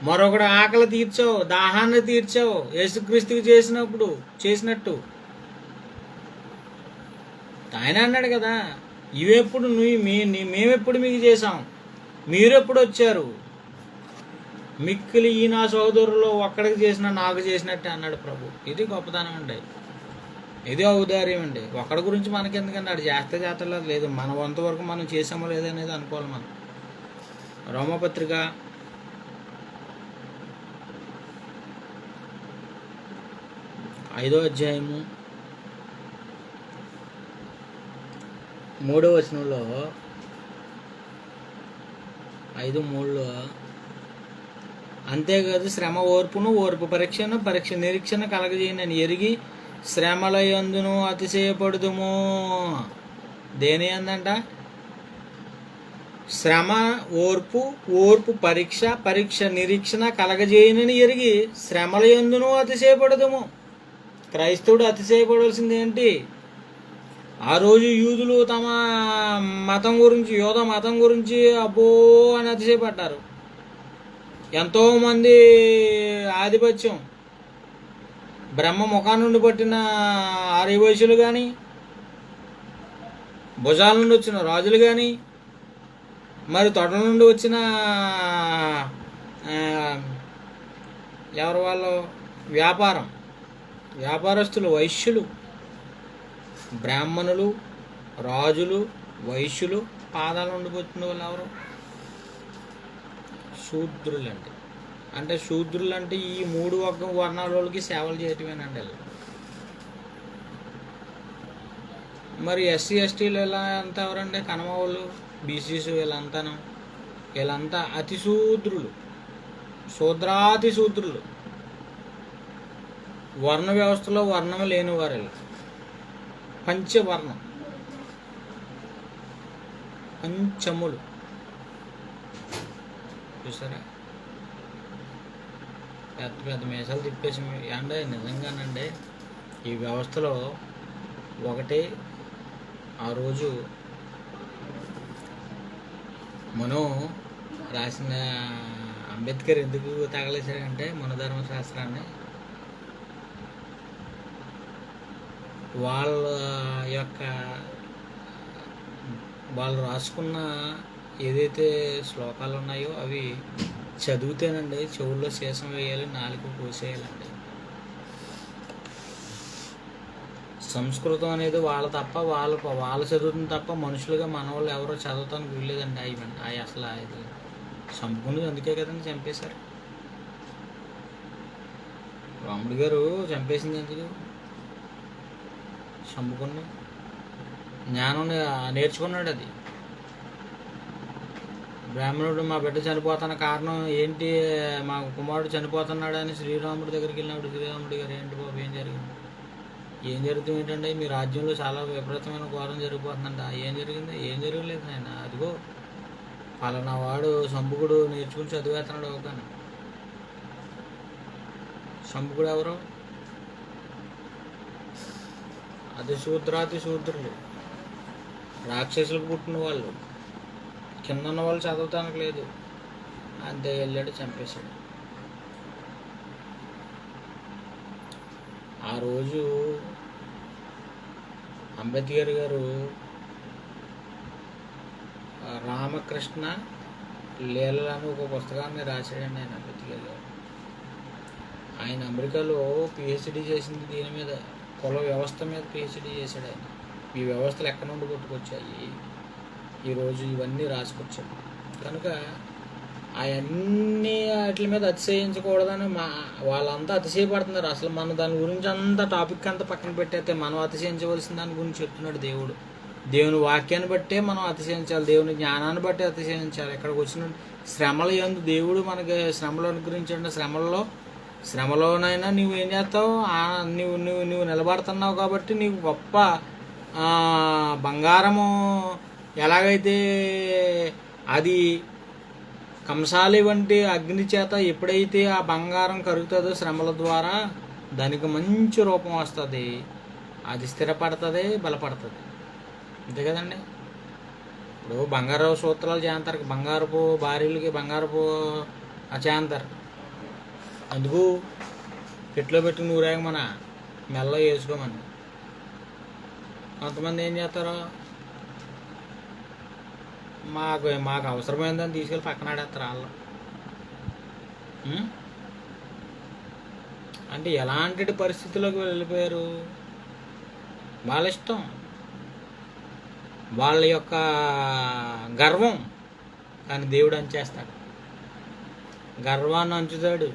మరొకడు ఆకలి తీర్చావు, దాహాన్ని తీర్చావు యేసుక్రీస్తుకి చేసినట్టు. ఆయన అన్నాడు కదా, ఇవెప్పుడు మేమెప్పుడు మీకు చేసాం, మీరెప్పుడు వచ్చారు? మిక్కిలి ఈ నా సోదరులో ఒక్కడికి చేసిన నాకు చేసినట్టే అన్నాడు ప్రభు. ఇది గొప్పతనం అండి, ఇది ఔదార్యం అండి. ఒక్కడి గురించి మనకి ఎందుకంటే అది చేస్తే లేదు, మన వంత వరకు మనం చేసామో లేదనేది అనుకోవాలి మనం. రోమపత్రిక 5వ అధ్యాయము 3వ వచనంలో 5:3లో, అంతేకాదు శ్రమ ఓర్పు పరీక్ష నిరీక్షణ కలగజేయనని ఎరిగి శ్రమల యందును అతిశయపడుదుము. దేని అందంట? శ్రమ ఓర్పు పరీక్ష నిరీక్షణ కలగజేయనని ఎరిగి శ్రమల యందును అతిశయపడుదుము. క్రైస్తవుడు అతిశయపడవలసింది ఏంటి? ఆ రోజు యూదులు తమ యోధ మతం గురించి అబ్బో అని అతిశయపడ్డారు. ఎంతోమంది ఆధిపత్యం, బ్రహ్మ ముఖాన నుండి పట్టిన ఆర్యవైశ్యులు కానీ, భుజాల నుండి వచ్చిన రాజులు కానీ, మరి తొడల నుండి వచ్చిన ఎవరు వాళ్ళు వ్యాపారస్తులు, వైశ్యులు, బ్రాహ్మణులు, రాజులు, వైశ్యులు, పాదాల నుండి వచ్చిన వాళ్ళు ఎవరు? శూద్రులు అంటే ఈ 3 వర్ణాల వాళ్ళకి సేవలు చేయటమేనండి. మరి ఎస్సీ ఎస్టీలు ఎలా అంతా ఎవరండి? కనమ వాళ్ళు, బీసీస్, వీళ్ళంతా అతి శూద్రులు, శూద్రాతి శూద్రులు. వర్ణ వ్యవస్థలో వర్ణం లేని వారు, పంచములు. చూసారా? పెద్ద మీసాలు తిప్పేసి అంటే నిజంగానండి ఈ వ్యవస్థలో ఒకటి. ఆ రోజు మనం రాసిన అంబేద్కర్ ఎందుకు తగలేశారంటే మనధర్మశాస్త్రాన్ని, వాళ్ళు రాసుకున్న ఏదైతే శ్లోకాలు ఉన్నాయో అవి చదివితేనండి చెవుల్లో శేషం వేయాలి, నాలుగు కోసేయాలండి. సంస్కృతం అనేది వాళ్ళ చదువుతుంది తప్ప మనుషులుగా మన వాళ్ళు ఎవరో చదవటానికి వీల్లేదండి. అవి అసలు ఇది చంపుకునేది అందుకే కదండి చంపేశారు. రాముడు గారు చంపేసింది ఎందుకు? చంపుకుని జ్ఞానం నేర్చుకున్నాడు. అది బ్రాహ్మణుడు మా బిడ్డ చనిపోతున్న కారణం ఏంటి, మా కుమారుడు చనిపోతున్నాడు అని శ్రీరాముడి దగ్గరికి వెళ్ళినప్పుడు శ్రీరాముడి గారు ఏంటి బాబు ఏం జరిగింది, ఏం జరుగుతుంది ఏంటంటే మీ రాజ్యంలో చాలా విపరీతమైన ఘోరం జరిగిపోతుందంట. ఏం జరిగింది, ఏం జరగలేదు నాయన, అదిగో పలానా వాడు సంబుకుడు నేర్చుకుని చదివేస్తున్నాడు ఒకని. సంబుకుడు ఎవరు, అది శూద్రాతి శూద్రులు, రాక్షసులకు పుట్టిన వాళ్ళు, కింద ఉన్న వాళ్ళు చదవటానికి లేదు, అంతే వెళ్ళాడు చంపేశాడు. ఆ రోజు అంబేద్కర్ గారు రామకృష్ణ లీలలు అని ఒక పుస్తకాన్ని రాశాడండి ఆయన. అంబేద్కర్ గారు ఆయన అమెరికాలో పిహెచ్డి చేసింది దీని మీద, కుల వ్యవస్థ మీద పిహెచ్డి చేశాడు ఆయన. ఈ వ్యవస్థలు ఎక్కడి నుండి కొట్టుకొచ్చాయి, ఈరోజు ఇవన్నీ రాసుకొచ్చాడు. కనుక అవన్నీ వాటి మీద అతిశయించకూడదని వాళ్ళంతా అతిశయపడుతున్నారు. అసలు మనం దాని గురించి అంతా టాపిక్ అంతా పక్కన పెట్టేస్తే మనం అతిశయించవలసిన దాని గురించి చెప్తున్నాడు దేవుడు. దేవుని వాక్యాన్ని బట్టే మనం అతిశయించాలి, దేవుని జ్ఞానాన్ని బట్టి అతిశయించాలి. ఇక్కడికి వచ్చిన శ్రమల యందు దేవుడు మనకి శ్రమలు అనుగ్రహించండి. శ్రమలోనైనా నువ్వు ఏం చేస్తావు, నువ్వు నిలబడుతున్నావు కాబట్టి నీకు గొప్ప బంగారము ఎలాగైతే అది కంసాలి వంటి అగ్ని చేత ఎప్పుడైతే ఆ బంగారం కరుగుతుందో శ్రమల ద్వారా దానికి మంచి రూపం వస్తుంది, అది స్థిరపడుతుంది, బలపడుతుంది. అంతే కదండి. ఇప్పుడు బంగారు సూత్రాలు చేస్తారు, బంగారపు భార్యలకి బంగారపు చేస్తారు. అందుకు పెట్టులో పెట్టుకుని నూరేగమన మెల్ల వేసుకోమని. కొంతమంది ఏం చేస్తారు, మాకు అవసరమైందని తీసుకెళ్ళి పక్కన ఆడేస్తారు వాళ్ళు. అంటే ఎలాంటి పరిస్థితుల్లోకి వెళ్ళిపోయారు, వాళ్ళ ఇష్టం, వాళ్ళ యొక్క గర్వం. కానీ దేవుడు అంచేస్తాడు, గర్వాన్ని అంచుతాడు,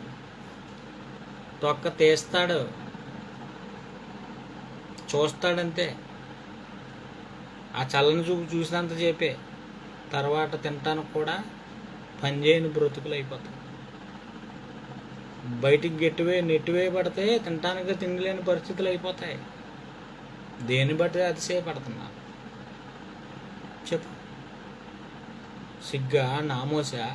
తొక్క తీస్తాడు, చూస్తాడంతే. ఆ చల్లని చూపు చూసినంత చెప్పే తర్వాత తినటానికి కూడా పనిచేయని బ్రతుకులు అయిపోతాయి. బయటికి నెట్టివేయబడితే తినటానికి తిండి లేని పరిస్థితులు అయిపోతాయి. దేన్ని బట్టి అతిశయపడుతున్నా చెప్పు, సిగ్గా, నామోసా?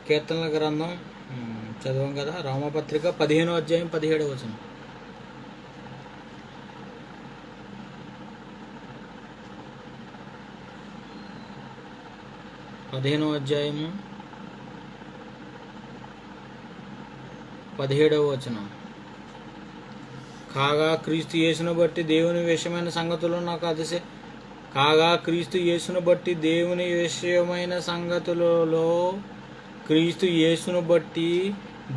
కీర్తనల గ్రంథం చదవం కదా, రోమపత్రిక 15వ అధ్యాయం 17వ వచనం. అధ్యాయము 17వ వచనం. కాగా క్రీస్తు యేసును బట్టి దేవుని విషయమైన సంగతులు నాకు క్రీస్తు యేసును బట్టి దేవుని విషయమైన సంగతులలో క్రీస్తు యేసును బట్టి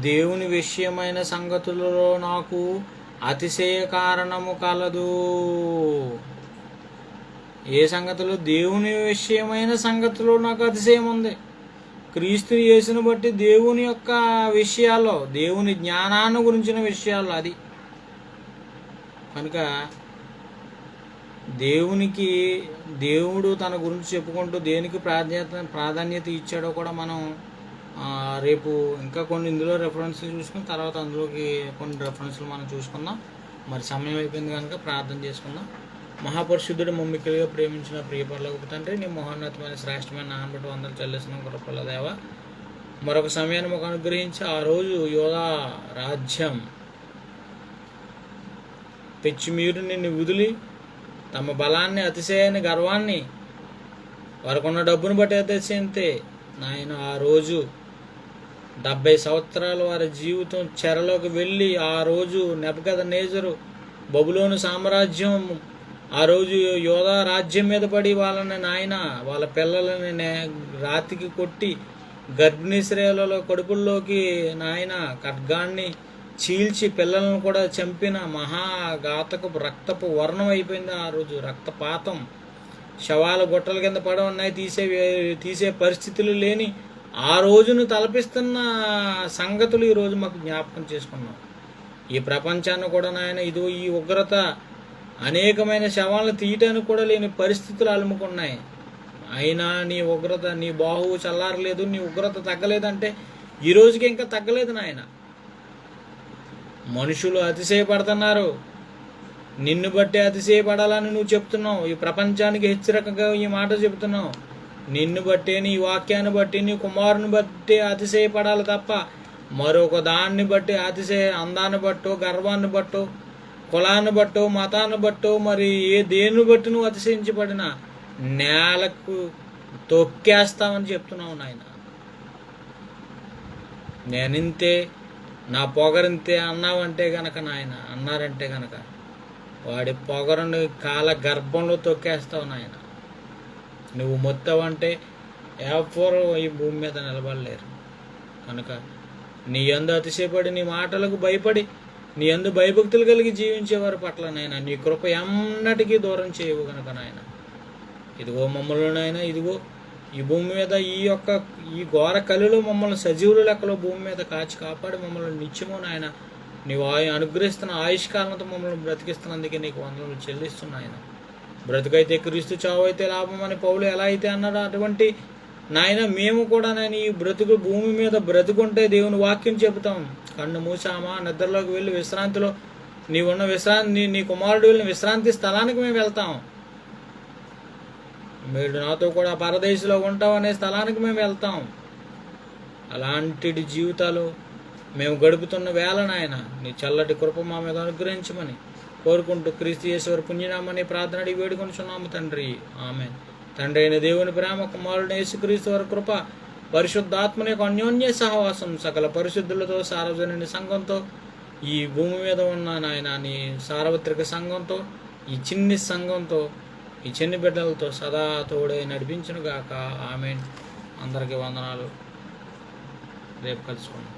దేవుని విషయమైన సంగతులలో నాకు అతిశయ కారణము కలదు. ఏ సంగతులు? దేవుని విషయమైన సంగతులు నాకు అతిశయం ఉంది. క్రీస్తు యేసును బట్టి దేవుని యొక్క విషయాల్లో, దేవుని జ్ఞానాన్ని గురించిన విషయాల్లో అది. కనుక దేవుడు తన గురించి చెప్పుకుంటూ దేనికి ప్రాధాన్యత ఇచ్చాడో కూడా మనం రేపు ఇంకా కొన్ని ఇందులో రెఫరెన్స్లు చూసుకుని తర్వాత అందులోకి కొన్ని రెఫరెన్స్లు మనం చూసుకుందాం. మరి సమయం అయిపోయింది కనుక ప్రార్థన చేసుకుందాం. మహాపరిశుద్ధుడు మమ్మికలుగా ప్రేమించిన ప్రియ పరలోకపు తండ్రి, నీ మహోన్నతమైన శ్రేష్టమైన నామమున బట్టి వందనాలు చెల్లిస్తున్నాం కృపగల దేవా. మరొక సమయాన్ని మాకు అనుగ్రహించి ఆ రోజు యోధా రాజ్యం పెచ్చిమీరు నిన్ను వదిలి తమ బలాన్ని, అతిశయాన్ని, గర్వాన్ని, వారికున్న డబ్బును బట్టి అతిశయంతే నాయన ఆ రోజు 70 సంవత్సరాలు వారి జీవితం చెరలోకి వెళ్ళి ఆ రోజు నెబుకద్నెజరు బబులోను సామ్రాజ్యం ఆ రోజు యోధా రాజ్యం మీద పడి వాళ్ళని నాయన వాళ్ళ పిల్లలని రాతికి కొట్టి గర్భిణీ స్త్రీలలో కడుపుల్లోకి నాయన ఖడ్గాన్ని చీల్చి పిల్లలను కూడా చంపిన మహాఘాతకపు రక్తపు వర్ణం అయిపోయింది. ఆ రోజు రక్తపాతం, శవాల గుట్టల కింద పడి ఉన్నాయి, తీసే పరిస్థితులు లేని ఆ రోజును తలపిస్తున్న సంగతులు ఈరోజు మాకు జ్ఞాపకం చేసుకున్నాం. ఈ ప్రపంచాన్ని కూడా నాయన ఇదో ఈ ఉగ్రత అనేకమైన శవాలను తీయటానికి కూడా లేని పరిస్థితులు అలుముకున్నాయి. అయినా నీ ఉగ్రత, నీ బాహువు చల్లారలేదు, నీ ఉగ్రత తగ్గలేదంటే ఈ రోజుకి ఇంకా తగ్గలేదు నాయన. మనుషులు అతిశయపడుతున్నారు, నిన్ను బట్టి అతిశయపడాలని నువ్వు చెప్తున్నావు. ఈ ప్రపంచానికి హెచ్చరికగా ఈ మాట చెప్తున్నావు. నిన్ను బట్టి, నీ వాక్యాన్ని బట్టి, నీ కుమారుని బట్టి అతిశయపడాలి తప్ప మరొక దాన్ని బట్టి అందాన్ని బట్టో, గర్వాన్ని బట్టో, కులాన్ని బట్టో, మతాన్ని బట్టో, మరి దేన్ని బట్టి నువ్వు అతిశయించబడినా నేలకు తొక్కేస్తామని చెప్తున్నావు నాయన. నేనింతే, నా పొగరింతే అన్నావంటే గనక నాయన, అన్నారంటే గనక వాడి పొగరుని కాల గర్భంలో తొక్కేస్తావు నాయన. నువ్వు మొత్తావంటే ఎవరు ఈ భూమి మీద నిలబడలేరు. కనుక నీ యందు అతిశయపడి, నీ మాటలకు భయపడి, నీ యందు భయభక్తులు కలిగి జీవించేవారి పట్ల నాయన నీ కృప ఎన్నటికీ దూరం చేయవు కనుక నాయన, ఇదిగో మమ్మల్ని నాయన, ఇదిగో ఈ భూమి మీద ఈ ఘోర కలిలో మమ్మల్ని సజీవుల లెక్కలో భూమి మీద కాచి కాపాడి మమ్మల్ని నిత్యము నాయన నీవు అనుగ్రహిస్తున్న ఆయుష్కాలంతో మమ్మల్ని బ్రతికిస్తున్నందుకే నీకు వందనలు చెల్లిస్తున్నాయన. బ్రతుకైతే క్రీస్తు, చావు అయితే లాభం అని పౌలు ఎలా అయితే అన్నాడో అటువంటి నాయన మేము కూడా నేను ఈ భూమి మీద బ్రతుకుంటే దేవుని వాక్యం చెబుతాం. కన్ను మూసామా, నిద్రలోకి వెళ్ళి విశ్రాంతిలో నీ కుమారుడు వెళ్ళిన విశ్రాంతి స్థలానికి మేము వెళ్తాం. మీరు నాతో కూడా పరదేశంలో ఉంటాం అనే స్థలానికి మేము వెళ్తాం. అలాంటి జీవితాలు మేము గడుపుతున్న వేళ నాయన నీ చల్లటి కృప మా మీద అనుగ్రహించమని కోరుకుంటూ క్రీస్తు యేసు పుణ్యనామని ప్రార్థన అడిగి వేడుకొనుచున్నాము తండ్రి, ఆమేన్. తండ్రి అయిన దేవుని ప్రేమ, కుమారుడు యేసుక్రీస్తు వారి కృప, పరిశుద్ధాత్మని యొక్క అన్యోన్య సహవాసం సకల పరిశుద్ధులతో, సార్వజనిక సంఘంతో, ఈ భూమి మీద ఉన్న నాయన నీ సార్వత్రిక సంఘంతో, ఈ చిన్ని సంఘంతో, ఈ చిన్ని బిడ్డలతో సదా తోడే నడిపించును గాక, ఆమేన్. అందరికీ వందనాలు. రేపు కలుసుకుందాం.